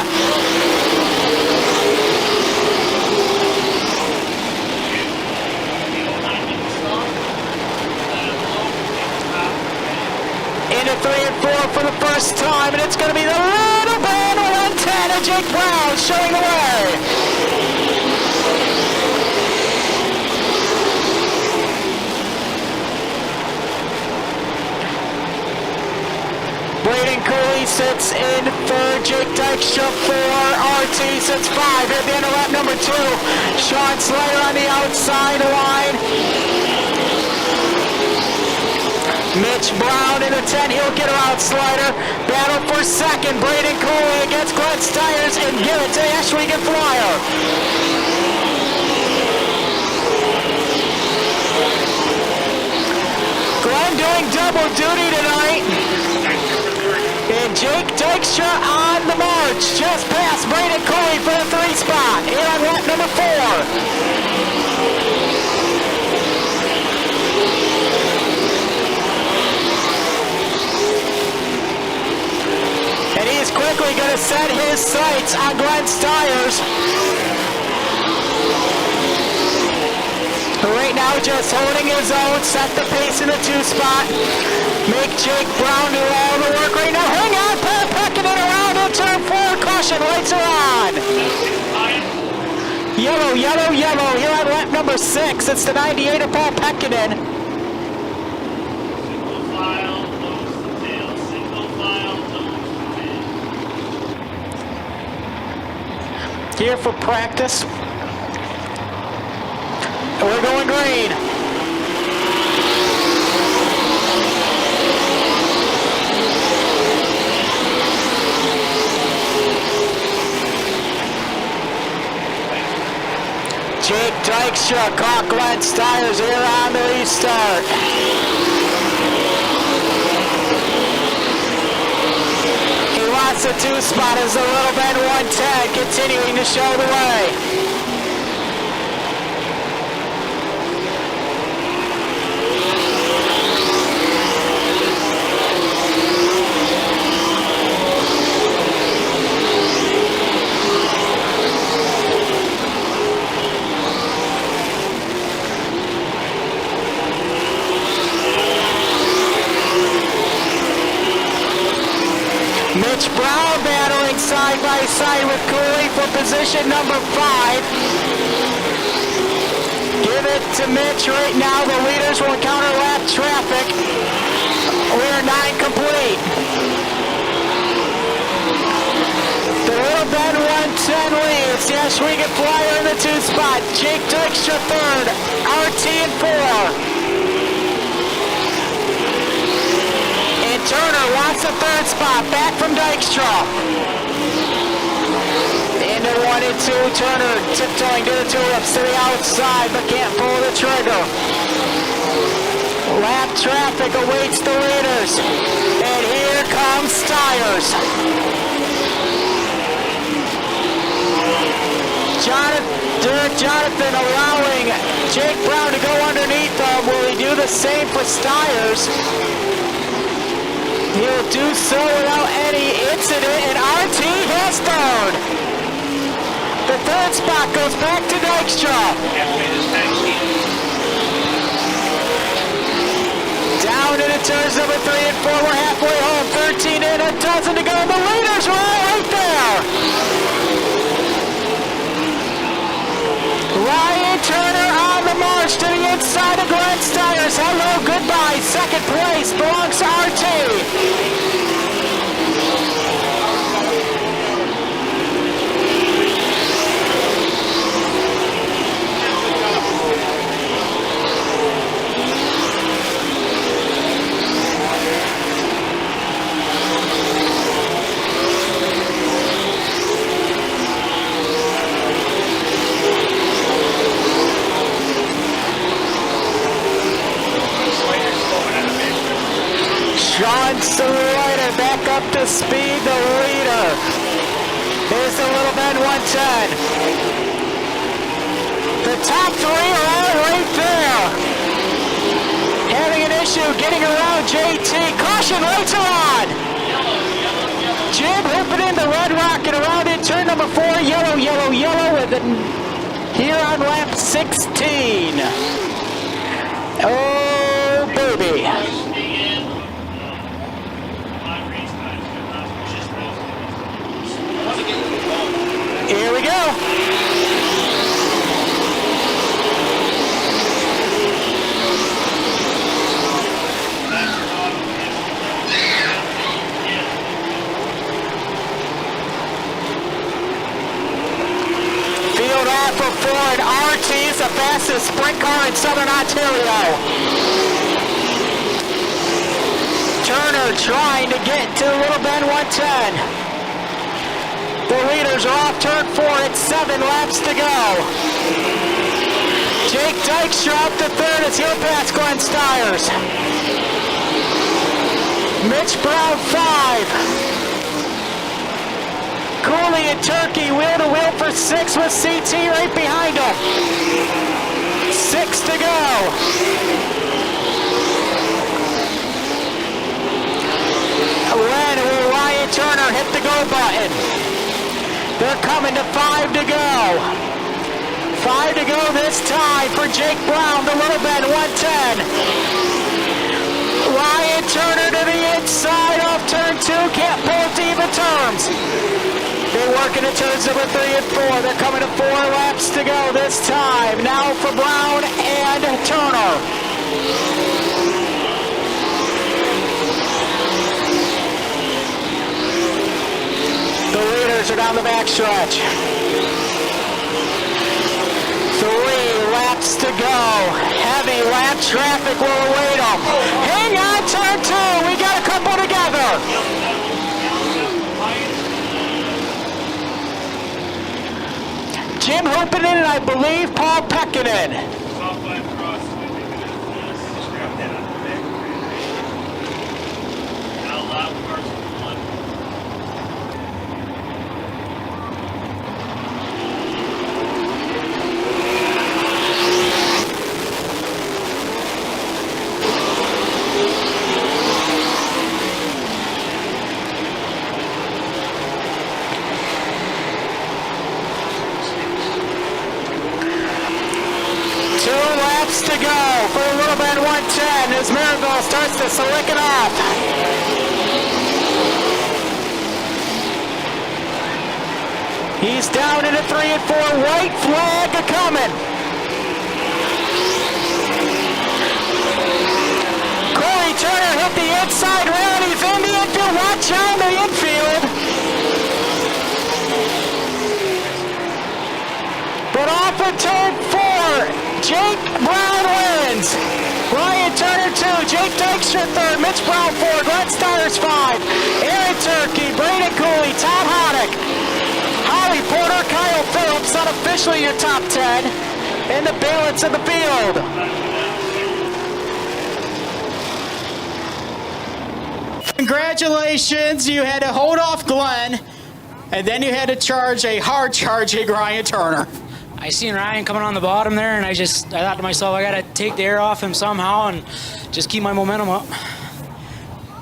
[SPEAKER 1] Into 3 and 4 for the first time, and it's going to be the little band of 110 and Jake Brown showing the way. Braden Cooley sits in for Jake Dykstra for RT, sits 5 at the end of lap number 2. Sean Slater on the outside line. Mitch Brown in the 10, he'll get around Slater. Battle for second, Braden Cooley against Glenn Stiers, and give it to Ashwin Flyer. Glenn doing double duty tonight. And Jake Dykstra on the march, just past Braden Cooley for the 3 spot, here on lap number 4. And he's quickly going to set his sights on Glenn Stiers, who right now just holding his own, set the pace in the 2 spot. Make Jake Brown do all the work right now. Hang on, Paul Pekkanen around in turn 4. Caution, lights are on. Yellow, yellow, yellow. Here on lap number 6. It's the 98 of Paul Pekkanen.
[SPEAKER 7] Single file, nose to tail. Single file, nose to tail.
[SPEAKER 1] Here for practice. We're going green. Jake Dykstra caught Glenn Stiers here on the restart. He wants the 2 spot as the Little Bend 110 continuing to show the way. Mitch Brown battling side by side with Cooley for position number 5. Give it to Mitch right now. The leaders will encounter lap traffic. We are 9 complete. The Little Bend 110 leads. Yes, we get Flyer in the 2 spot. Jake Dykstra 3rd. RT in 4. Turner wants the 3rd spot, back from Dykstra. Into 1 and 2, Turner tiptoeing to the tulips to the outside, but can't pull the trigger. Lap traffic awaits the leaders, and here comes Stiers. Jonathan allowing Jake Brown to go underneath them. Will he do the same for Stiers? He'll do so without any incident, and RT has third. The third spot goes back to Dykstra. Down into turns number 3 and 4. We're halfway home. 13 in, a dozen to go. The leaders are all right there. Ryan Turner on the march to the inside of Glenn Stiers. Hello, goodbye. Second place belongs to RT. Sean Slater back up to speed, the leader. Here's the Little Bend 110. The top 3 are all right there. Having an issue getting around JT. Caution, lights are on. Jim hooping in the Red Rock and around in turn number 4. Yellow, yellow, yellow with it here on lap 16. Oh, baby. Here we go. Field off for Ford. RT is the fastest sprint car in Southern Ontario. Turner trying to get to Little Bend 110. The leaders are off turn 4 at 7 laps to go. Jake Dykstra up to third as he'll pass Glenn Stiers. Mitch Brown 5. Cooley and Turkey wheel to wheel for 6 with CT right behind him. 6 to go. When will Ryan Turner hit the go button? They're coming to 5 to go. 5 to go this time for Jake Brown, the Little Bend 110. Ryan Turner to the inside off turn 2. Can't pull it to even terms. They're working at turns number 3 and 4. They're coming to 4 laps to go this time. Now for Brown and Turner. The leaders are down the backstretch. 3 laps to go. Heavy lap traffic will await them. Hang on, turn 2. We got a couple together. Jim Hoopinen and I believe Paul Pekkanen. To go for the Little Bend 110 as Merrittville starts to slick it off. He's down into 3 and 4. White flag a-coming. Corey Turner hit the inside rail. He's in the infield. Watch out in the infield. But off of turn 4. Jake Brown wins. Ryan Turner 2, Jake Dykstra 3rd, Mitch Brown 4, Glenn Stiers 5, Aaron Turkey, Braden Cooley, Tom Hoddick, Holly Porter, Kyle Phillips, unofficially your top 10, and the balance of the field. Congratulations, you had to hold off Glenn, and then you had to charge a hard-charging Ryan Turner.
[SPEAKER 8] I seen Ryan coming on the bottom there, and I thought to myself, I got to take the air off him somehow and just keep my momentum up.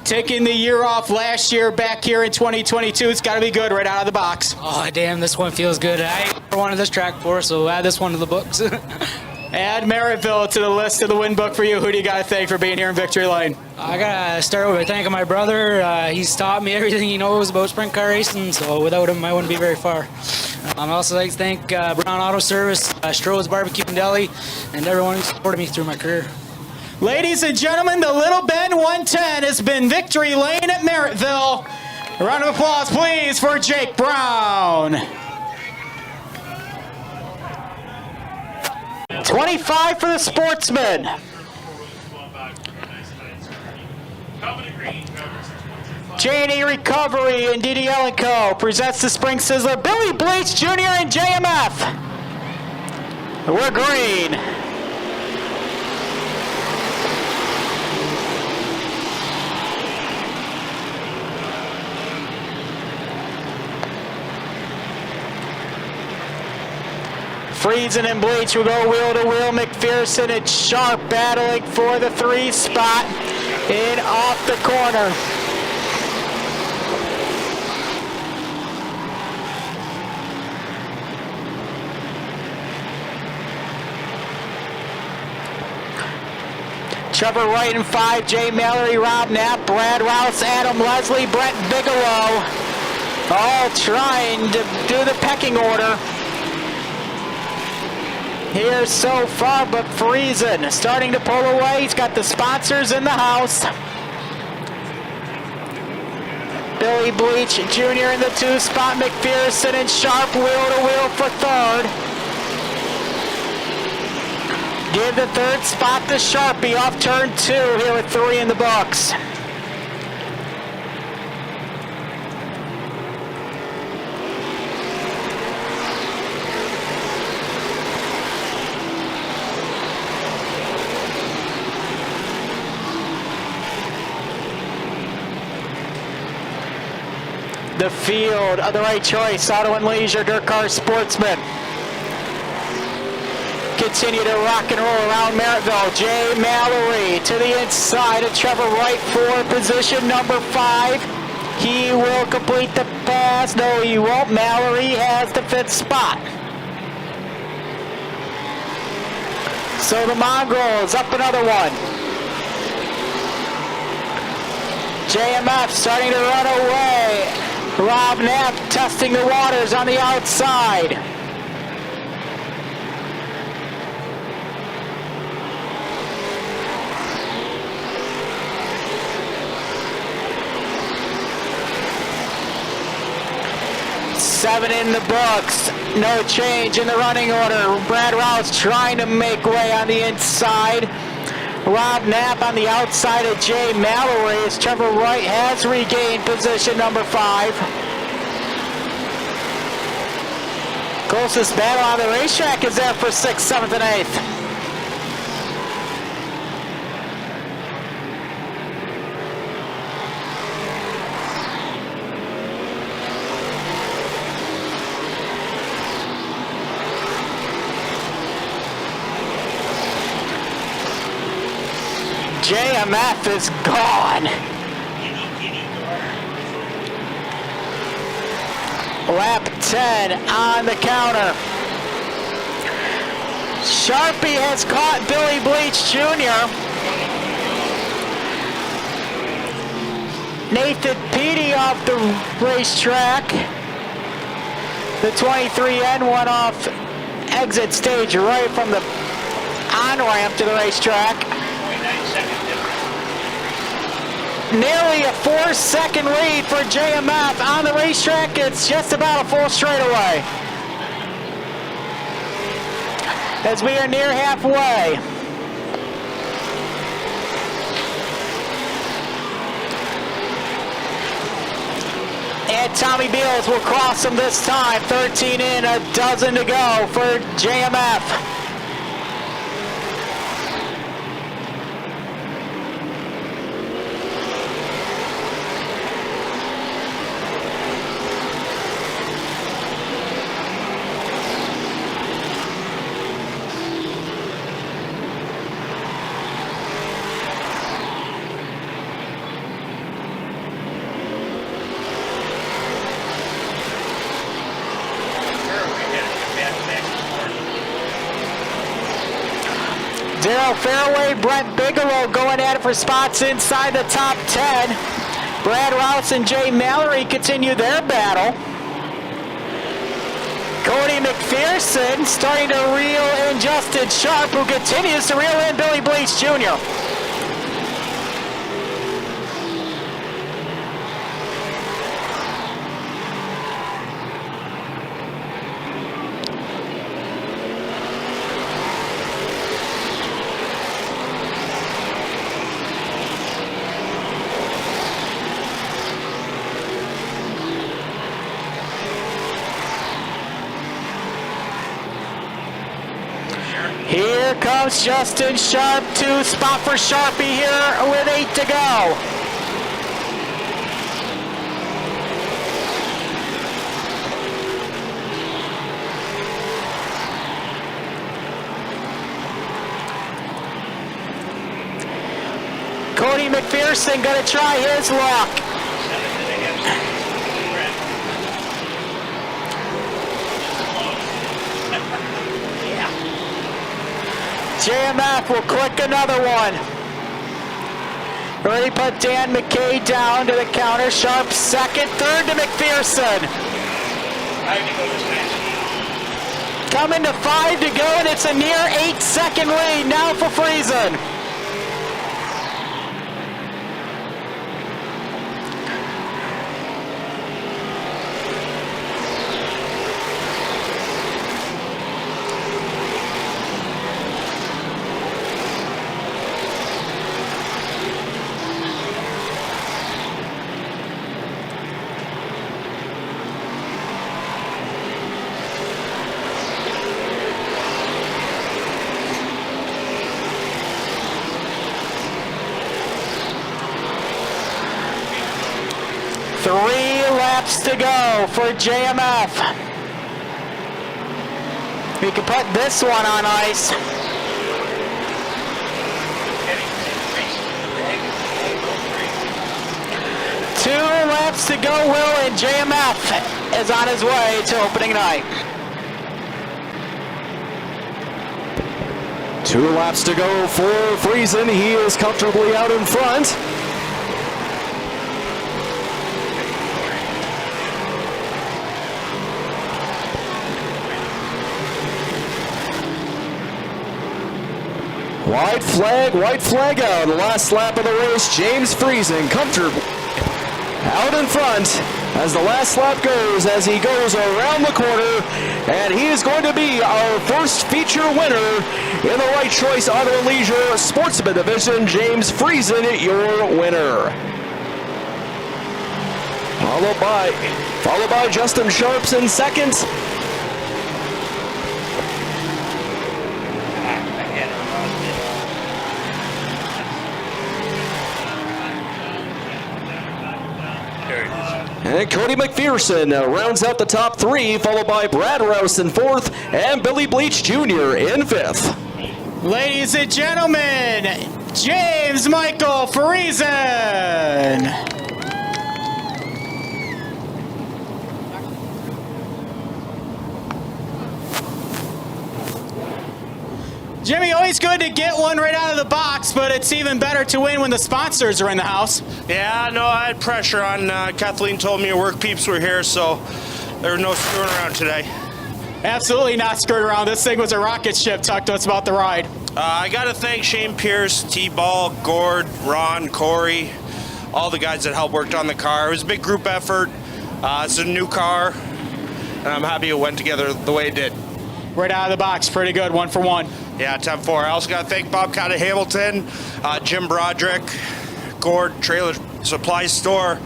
[SPEAKER 1] Taking the year off last year back here in 2022, it's got to be good right out of the box.
[SPEAKER 8] Oh, damn, this one feels good. I never wanted this track before, so add this one to the books.
[SPEAKER 1] Add Merrittville to the list of the win book for you. Who do you got to thank for being here in Victory Lane?
[SPEAKER 8] I got to start by thanking my brother. He's taught me everything he knows about sprint car racing, so without him, I wouldn't be very far. I also like to thank Brown Auto Service, Stroh's Barbecue and Deli, and everyone who supported me through my career.
[SPEAKER 1] Ladies and gentlemen, the Little Ben 110 has been Victory Lane at Merrittville. A round of applause, please, for Jake Brown. 25 for the Sportsman. J&E Recovery and DDL & Co. presents the Spring Sizzler, Billy Bleach Jr. and JMF. We're green. Friesen and Bleach will go wheel to wheel. McPherson and Sharp battling for the 3 spot in off the corner. Trevor Wright in 5, Jay Mallory, Rob Knapp, Brad Rouse, Adam Leslie, Brett Bigelow, all trying to do the pecking order here so far, but Friesen starting to pull away. He's got the sponsors in the house. Billy Bleach Jr. in the 2 spot, McPherson and Sharp wheel to wheel for 3rd. Give the 3rd spot to Sharpie off turn 2 here with 3 in the books. The field of the right choice, Auto and Leisure, Dirt Car Sportsman. Continue to rock and roll around Merrittville. Jay Mallory to the inside of Trevor Wright for position number 5. He will complete the pass. No, he won't. Mallory has the 5th spot. So the Mongrels up another one. JMF starting to run away. Rob Knapp testing the waters on the outside. Seven in the books. No change in the running order. Brad Rouse trying to make way on the inside. Rob Knapp on the outside of Jay Mallory as Trevor Wright has regained position number 5. Closest battle on the racetrack is there for 6th, 7th, and 8th. JMF is gone. Lap 10 on the counter. Sharpie has caught Billy Bleach Jr. Nathan Petey off the racetrack. The 23N went off exit stage right from the on-ramp to the racetrack. Nearly a 4-second lead for JMF on the racetrack. It's just about a full straightaway as we are near halfway. And Tommy Beals will cross him this time. 13 in, a dozen to go for JMF. Daryl Fairway, Brent Bigelow going at it for spots inside the top 10. Brad Rouse and Jay Mallory continue their battle. Cody McPherson starting to reel in Justin Sharp, who continues to reel in Billy Bleach Jr. Here comes Justin Sharp to spot for Sharpie here with 8 to go. Cody McPherson gonna try his luck. JMF will click another one. Already put Dan McKay down to the counter. Sharp second, third to McPherson. Coming to 5 to go, and it's a near 8-second lead now for Friesen. Three laps to go for JMF. We can put this one on ice. Two laps to go, Will, and JMF is on his way to opening night.
[SPEAKER 3] 2 laps to go for Friesen. He is comfortably out in front. White flag out. The last lap of the race, James Friesen comfortably out in front as the last lap goes, as he goes around the corner, and he is going to be our first feature winner in the Right Choice Auto and Leisure Sportsman Division. James Friesen, your winner. Followed by Justin Sharps in second. And Cody McPherson rounds out the top 3, followed by Brad Rouse in 4th and Billy Bleach Jr. in 5th.
[SPEAKER 1] Ladies and gentlemen, James Michael Friesen. Jimmy, always good to get one right out of the box, but it's even better to win when the sponsors are in the house.
[SPEAKER 2] Yeah, no, I had pressure on. Kathleen told me her work peeps were here, so there was no screwing around today.
[SPEAKER 1] Absolutely not screwed around. This thing was a rocket ship. Talk to us about the ride.
[SPEAKER 2] I got to thank Shane Pierce, T-Ball, Gord, Ron, Corey, all the guys that helped worked on the car. It was a big group effort. It's a new car, and I'm happy it went together the way it did.
[SPEAKER 1] Right out of the box, pretty good, 1 for 1.
[SPEAKER 2] Yeah, 10-4. I also got to thank Bobcat of Hamilton, Jim Broderick, Gord Trailer Supply Store,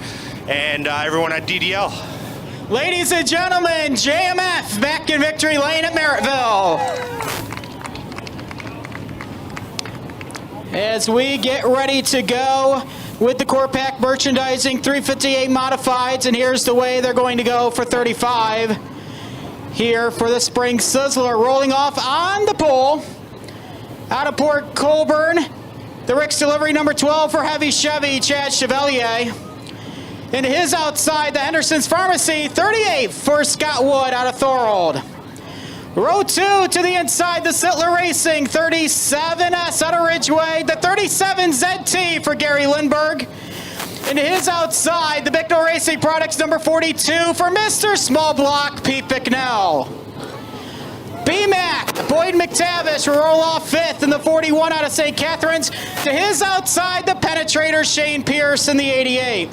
[SPEAKER 2] and everyone at DDL.
[SPEAKER 1] Ladies and gentlemen, JMF back in victory lane at Merrittville. As we get ready to go with the Core Pack merchandising, 358 modifieds, and here's the way they're going to go for 35. Here for the Spring Sizzler, rolling off on the pole. Out of Port Colborne, the Rick's delivery number 12 for Heavy Chevy, Chad Chevalier. And his outside, the Henderson's Pharmacy, 38 for Scott Wood out of Thorold. Row 2 to the inside, the Sittler Racing 37S out of Ridgeway. The 37 ZT for Gary Lindberg. And his outside, the Bicknell Racing Products number 42 for Mr. Small Block, Pete Bicknell. BMAC, Boyd McTavish will roll off 5th in the 41 out of St. Catharines. To his outside, the Penetrator, Shane Pierce in the 88.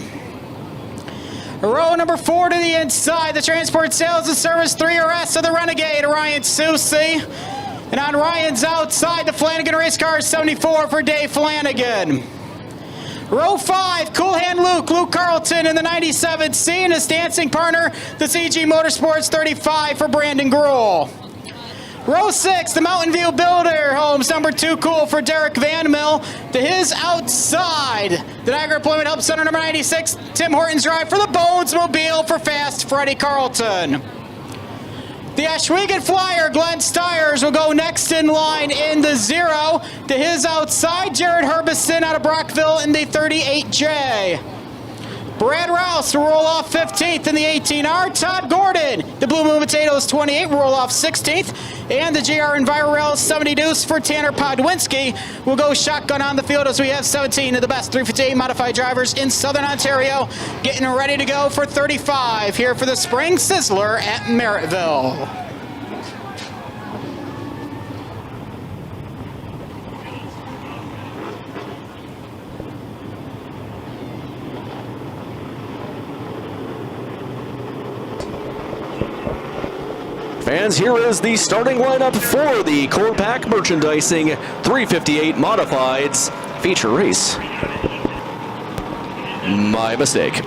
[SPEAKER 1] Row number 4 to the inside, the Transport Sales and Service 3RS of the Renegade, Ryan Susie. And on Ryan's outside, the Flanagan Race Car 74 for Dave Flanagan. Row 5, Cool Hand Luke Carlton in the 97C, and his dancing partner, the CG Motorsports 35 for Brandon Gruhl. Row 6, the Mountain View Builder Homes number 2 Cool for Derek Van Mill. To his outside, the Niagara Employment Help Center number 96, Tim Hortons Drive for the Bones Mobile for Fast Freddie Carlton. The Ashwegan Flyer, Glenn Stiers, will go next in line in the 0. To his outside, Jared Herbison out of Brockville in the 38J. Brad Rouse will roll off 15th in the 18R. Todd Gordon, the Blue Moon Potatoes 28, will roll off 16th. And the GR Envirorel 70 Deuce for Tanner Podwinski will go shotgun on the field as we have 17 of the best 358 modified drivers in Southern Ontario getting ready to go for 35 here for the Spring Sizzler at Merrittville.
[SPEAKER 3] Fans, here is the starting lineup for the Core Pack Merchandising 358 Modifieds feature race. My mistake.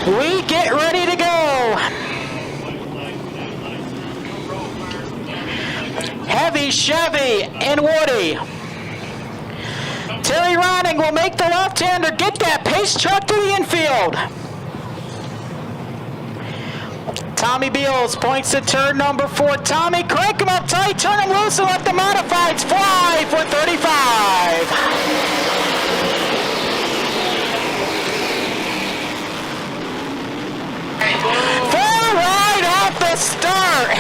[SPEAKER 1] We get ready to go. Heavy, Chevy, and Woody. Terry Ronning will make the left-hander get that pace truck to the infield. Tommy Beals points at turn number 4. Tommy, crank him up tight, turn him loose, and let the modifieds fly for 35. Start.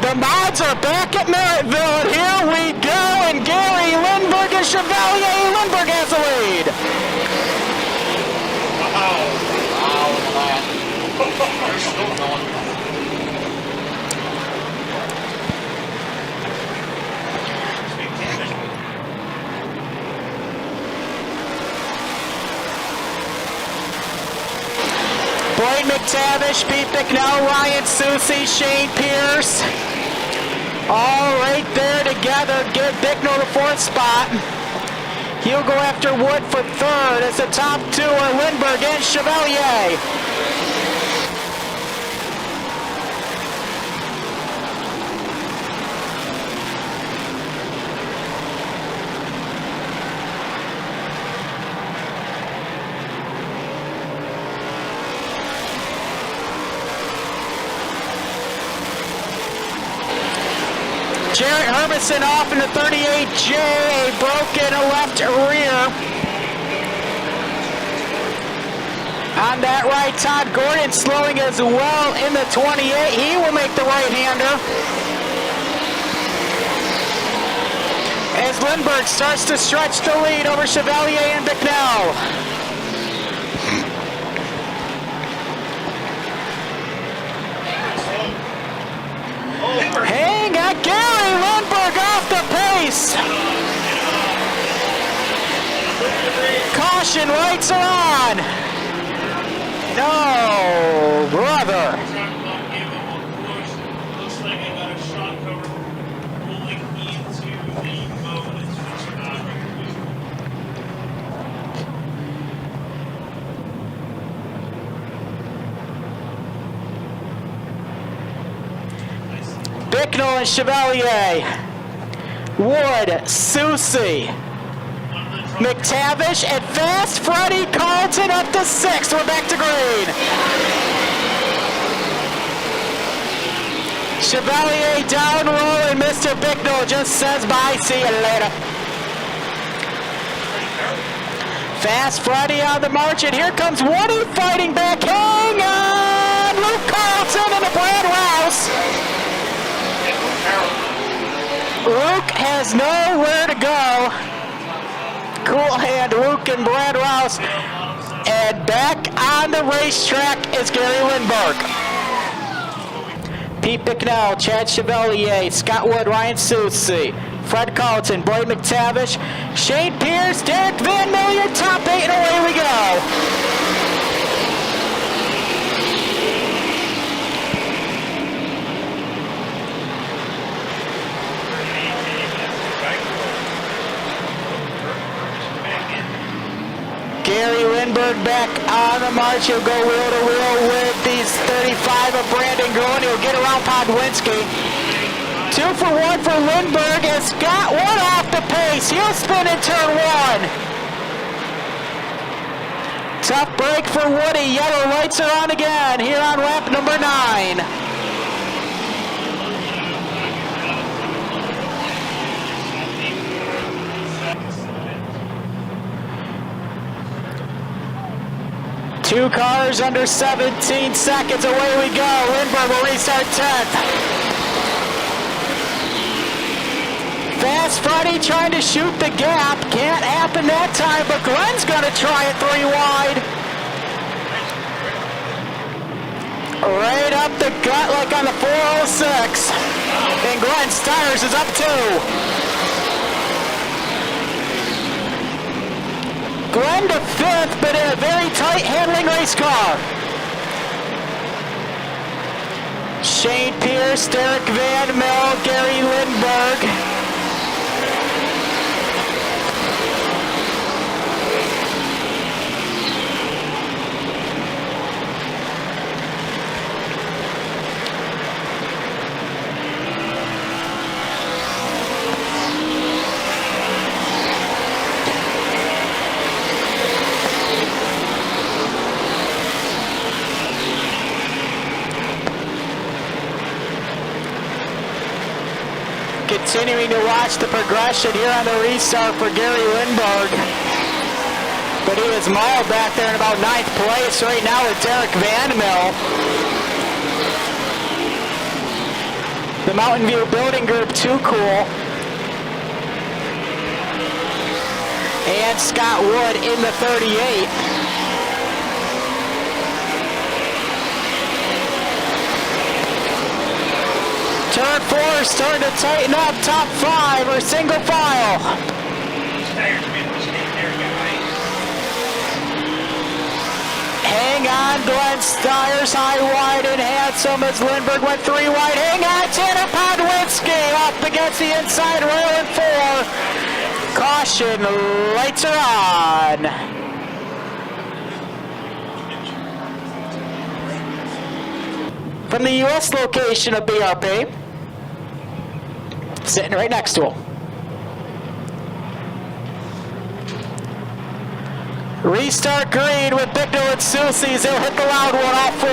[SPEAKER 1] The mods are back at Merrittville, and here we go, and Gary Lindberg and Chevalier Lindberg has the lead. Boyd McTavish, Pete Bicknell, Ryan Susie, Shane Pierce. All right there together. Give Bicknell the 4th spot. He'll go after Wood for 3rd as the top 2 are Lindberg and Chevalier. Jarrett Herbison off in the 38J, a broken left rear. On that right, Todd Gordon slowing as well in the 28. He will make the right-hander. As Lindbergh starts to stretch the lead over Chevalier and Bicknell. Hang on, Gary Lindbergh off the pace. Caution, lights are on. No, brother.
[SPEAKER 7] Looks like I got a shot cover rolling into the mode. It's switching on.
[SPEAKER 1] Bicknell and Chevalier. Wood, Susie. McTavish and Fast Freddie Carlton up to 6th. We're back to green. Chevalier down low and Mr. Bicknell just says bye, see you later. Fast Freddie on the march, and here comes Woody fighting back. Hang on! Luke Carlton and the Brad Rouse. Luke has nowhere to go. Cool hand, Luke and Brad Rouse. And back on the racetrack is Gary Lindbergh. Pete Bicknell, Chad Chevalier, Scott Wood, Ryan Susie, Fred Carlton, Boyd McTavish, Shane Pierce, Derek Van Million, top 8, and away we go. Gary Lindbergh back on the march. He'll go wheel to wheel with these 35 of Brandon Groen. He'll get around Podwinski. 2 for 1 for Lindbergh as Scott Wood off the pace. He'll spin in turn 1. Tough break for Woody. Yellow lights are on again here on lap number 9. Two cars under 17 seconds. Away we go. Lindbergh will restart 10th. Fast Freddie trying to shoot the gap. Can't happen that time, but Glenn's going to try it 3 wide. Right up the gut like on the 406. And Glenn Stiers is up 2. Glenn to 5th, but in a very tight handling race car. Shane Pierce, Derek Van Mel, Gary Lindbergh. Continuing to watch the progression here on the restart for Gary Lindbergh. But he was mauled back there in about 9th place right now with Derek Van Mel. The Mountain View Building Group 2 cool. And Scott Wood in the 38. Turn 4 is starting to tighten up. Top 5 are single file. Hang on, Glenn Stiers, high, wide, and handsome as Lindbergh went 3 wide. Hang on, Tanner Podwinski up against the inside rail in 4. Caution, lights are on. From the U.S. location of BRP, sitting right next to him. Restart green with Bicknell and Susie's. They'll hit the loud one, all 4.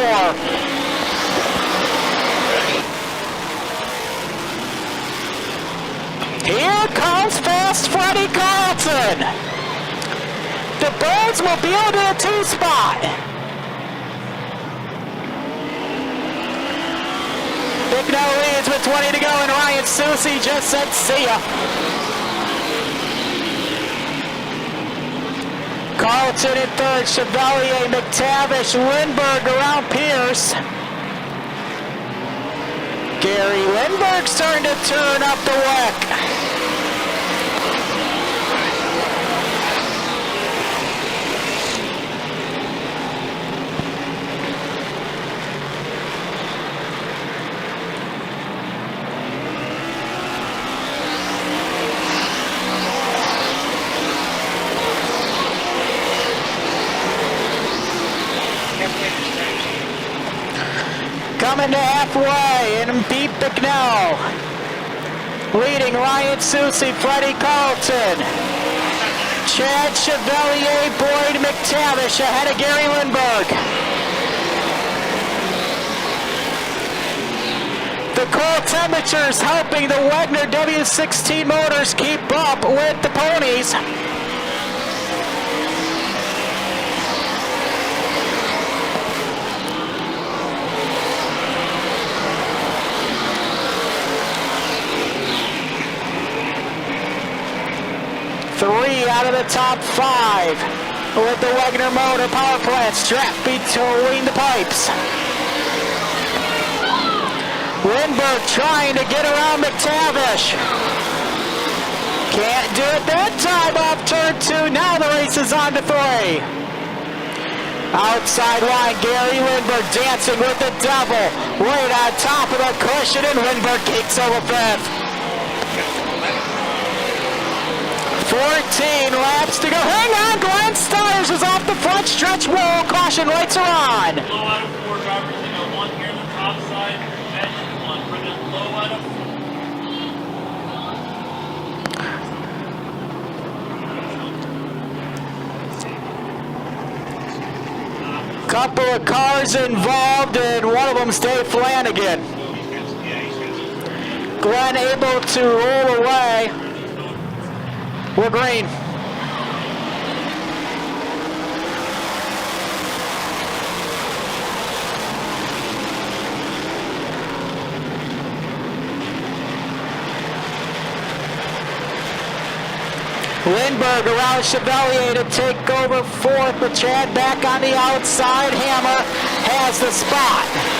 [SPEAKER 1] Here comes Fast Freddie Carlton. The Birds will be able to a 2 spot. Bicknell leads with 20 to go, and Ryan Susie just said see ya. Carlton in third, Chevalier, McTavish, Lindbergh around Pierce. Gary Lindbergh starting to turn up the wick. Coming to halfway and beat Bicknell. Leading Ryan Susie, Freddie Carlton. Chad Chevalier, Boyd McTavish ahead of Gary Lindbergh. The cold temperatures helping the Wagner W16 motors keep up with the ponies. Three out of the top five with the Wagner motor power plant strapped between the pipes. Lindbergh trying to get around McTavish. Can't do it that time off turn two. Now the race is on to three. Outside line, Gary Lindbergh dancing with the devil. Right on top of the cushion, and Lindbergh kicks over fifth. 14 laps to go. Hang on, Glenn Stiers is off the front stretch wall. Caution lights are on.
[SPEAKER 7] Low out of four drivers, they got one here on the top side, and one. Bring it low out of
[SPEAKER 1] Couple of cars involved, and one of them's Dave Flanagan. Glenn able to roll away. We're green. Lindbergh around Chevalier to take over fourth, with Chad back on the outside. Hammer has the spot.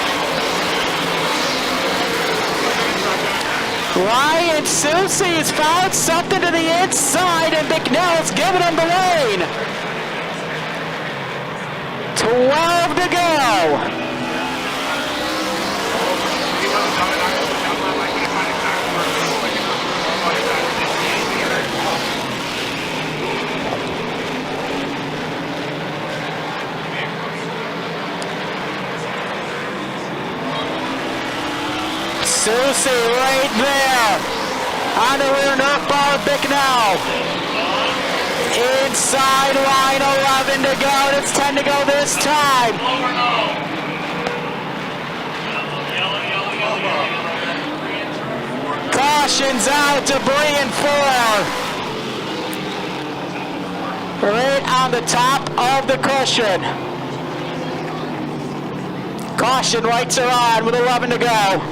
[SPEAKER 1] Ryan Susie has found something to the inside, and Bicknell's giving him the lane. 12 to go. Susie right there on the rear nerf bar of Bicknell. Inside line, 11 to go, and it's 10 to go this time. Caution's out, debris in four. Right on the top of the cushion. Caution lights are on with 11 to go.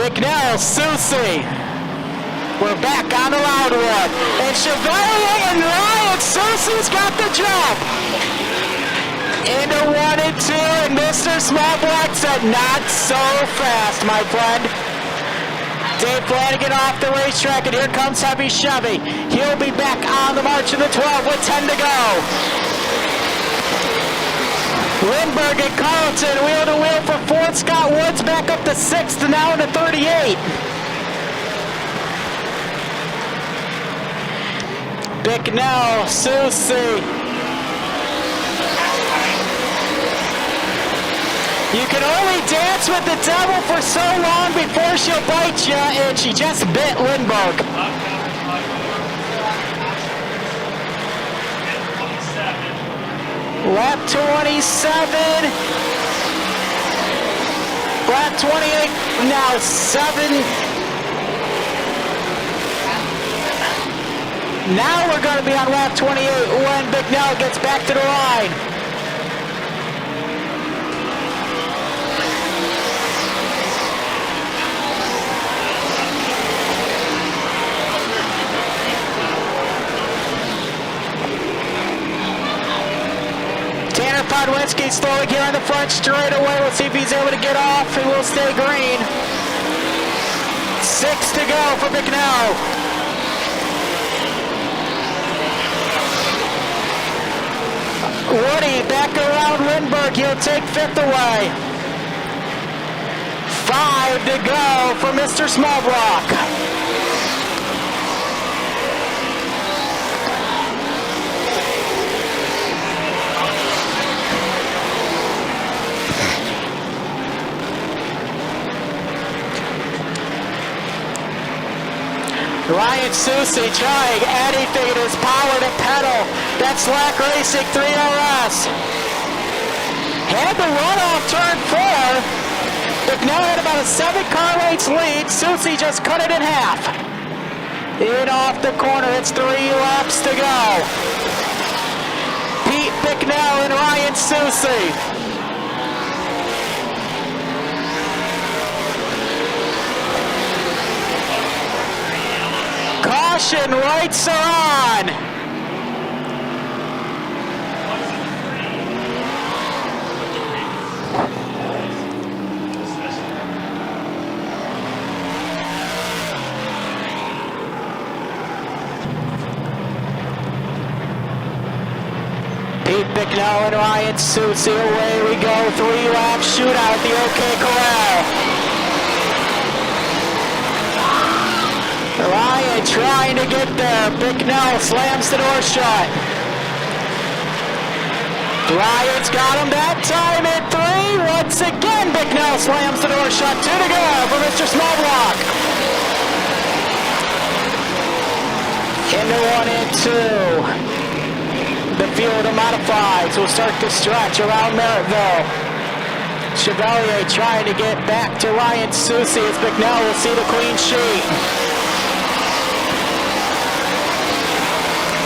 [SPEAKER 1] Bicknell, Susie. We're back on the Loudwood. And Chevalier and Ryan Susie's got the jump. Into 1 and 2, and Mr. Smallblack said not so fast, my friend. Dave Flanagan off the racetrack, and here comes Heavy Chevy. He'll be back on the march in the 12 with 10 to go. Lindbergh and Carlton wheel to wheel for fourth. Scott Woods back up to sixth, and now into 38. Bicknell, Susie. You can only dance with the devil for so long before she'll bite you, and she just bit Lindbergh. Lap 27. Lap 28, now 7. Now we're going to be on lap 28 when Bicknell gets back to the line. Tanner Podwinski slowly here on the front straightaway. We'll see if he's able to get off. He will stay green. 6 to go for Bicknell. Woody back around Lindbergh. He'll take 5th away. 5 to go for Mr. Smallblock. Ryan Susi trying anything in his power to pedal. That's Slack Racing 3RS. Had the run off turn 4. Bicknell had about a 7 car lengths lead. Susi just cut it in half. In off the corner, it's 3 laps to go. Pete Bicknell and Ryan Susi. Caution, lights are on. Pete Bicknell and Ryan Susi, away we go. 3-lap shootout at the OK Corral. Ryan trying to get there. Bicknell slams the door shut. Ryan's got him that time at 3. Once again, Bicknell slams the door shut. 2 to go for Mr. Smallblock. Into 1 and 2. The field of modifieds will start to stretch around Merrittville. Chevalier trying to get back to Ryan Susi as Bicknell will see the clean sheet.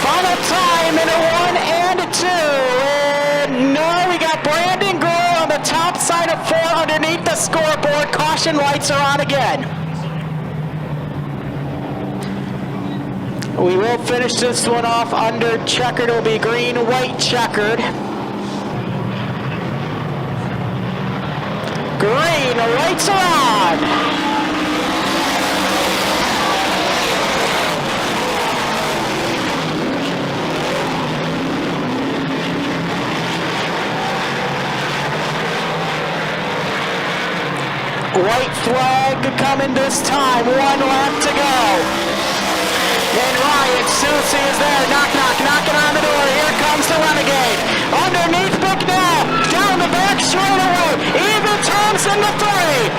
[SPEAKER 1] Final time in a 1 and a 2. And no, we got Brandon Grohl on the top side of 4 underneath the scoreboard. Caution lights are on again. We will finish this one off under checkered. It'll be green, white checkered. Green, the lights are on. White flag coming this time. 1 lap to go. And Ryan Susi is there. Knock, knock, knocking on the door. Here comes the Renegade. Underneath Bicknell. Down the back straightaway. Even turns into 3.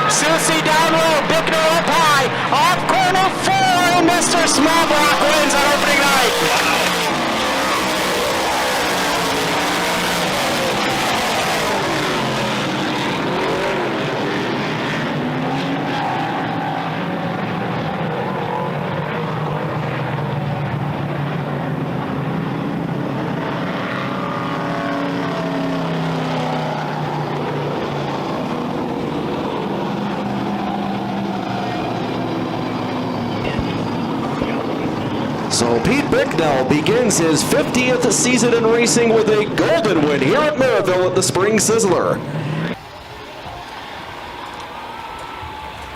[SPEAKER 1] Susi down low. Bicknell up high. Off corner 4. And Mr. Smallblock wins on opening night.
[SPEAKER 3] So Pete Bicknell begins his 50th season in racing with a golden win here at Merrittville at the Spring Sizzler.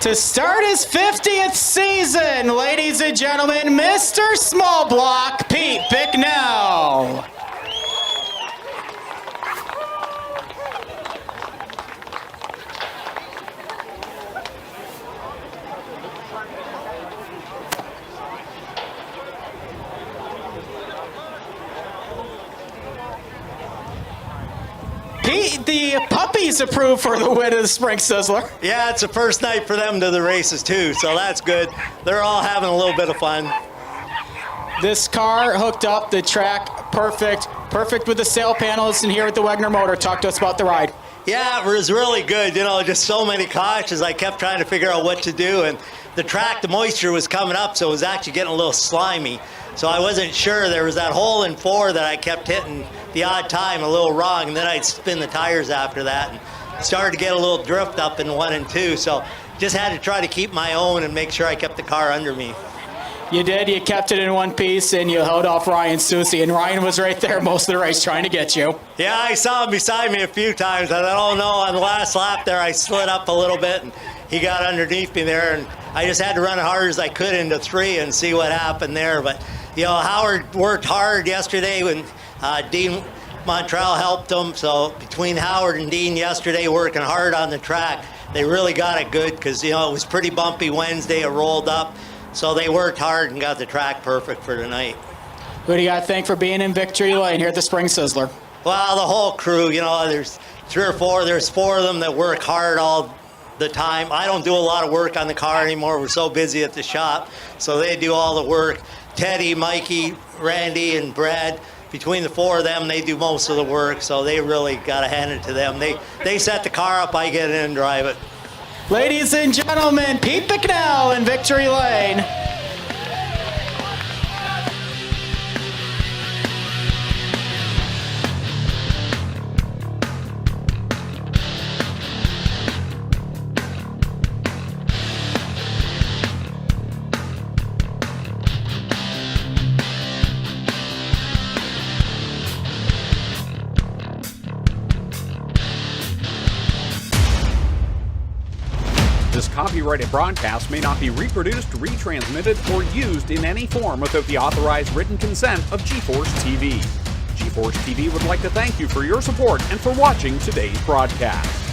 [SPEAKER 1] To start his 50th season, ladies and gentlemen, Mr. Smallblock, Pete Bicknell. Pete, the puppies approved for the win of the Spring Sizzler.
[SPEAKER 9] Yeah, it's the first night for them to the races too, so that's good. They're all having a little bit of fun.
[SPEAKER 1] This car hooked up the track perfect Perfect with the sail panels and here with the Wagner motor. Talk to us about the ride.
[SPEAKER 9] Yeah, it was really good. You know, just so many cautions. I kept trying to figure out what to do. And the track, the moisture was coming up, so it was actually getting a little slimy. So I wasn't sure. There was that hole in 4 that I kept hitting the odd time a little wrong, and then I'd spin the tires after that. And started to get a little drift up in 1 and 2. So just had to try to keep my own and make sure I kept the car under me.
[SPEAKER 1] You did. You kept it in one piece, and you held off Ryan Susie, and Ryan was right there most of the race trying to get you.
[SPEAKER 9] Yeah, I saw him beside me a few times. I thought, oh no, on the last lap there I slid up a little bit, and he got underneath me there, and I just had to run as hard as I could into 3 and see what happened there. But, you know, Howard worked hard yesterday when Dean Montreal helped him. So between Howard and Dean yesterday working hard on the track, they really got it good because, you know, it was pretty bumpy Wednesday. It rolled up. So they worked hard and got the track perfect for tonight.
[SPEAKER 1] Who do you got to thank for being in victory lane here at the Spring Sizzler?
[SPEAKER 9] Well, the whole crew, you know, there's 3 or 4, there's 4 of them that work hard all the time. I don't do a lot of work on the car anymore. We're so busy at the shop. So they do all the work. Teddy, Mikey, Randy, and Brad, between the 4 of them, they do most of the work. So they really got to hand it to them. They set the car up, I get in and drive it.
[SPEAKER 1] Ladies and gentlemen, Pete McNell in victory lane.
[SPEAKER 5] This copyrighted broadcast may not be reproduced, retransmitted, or used in any form without the authorized written consent of GForceTV. GForceTV would like to thank you for your support and for watching today's broadcast.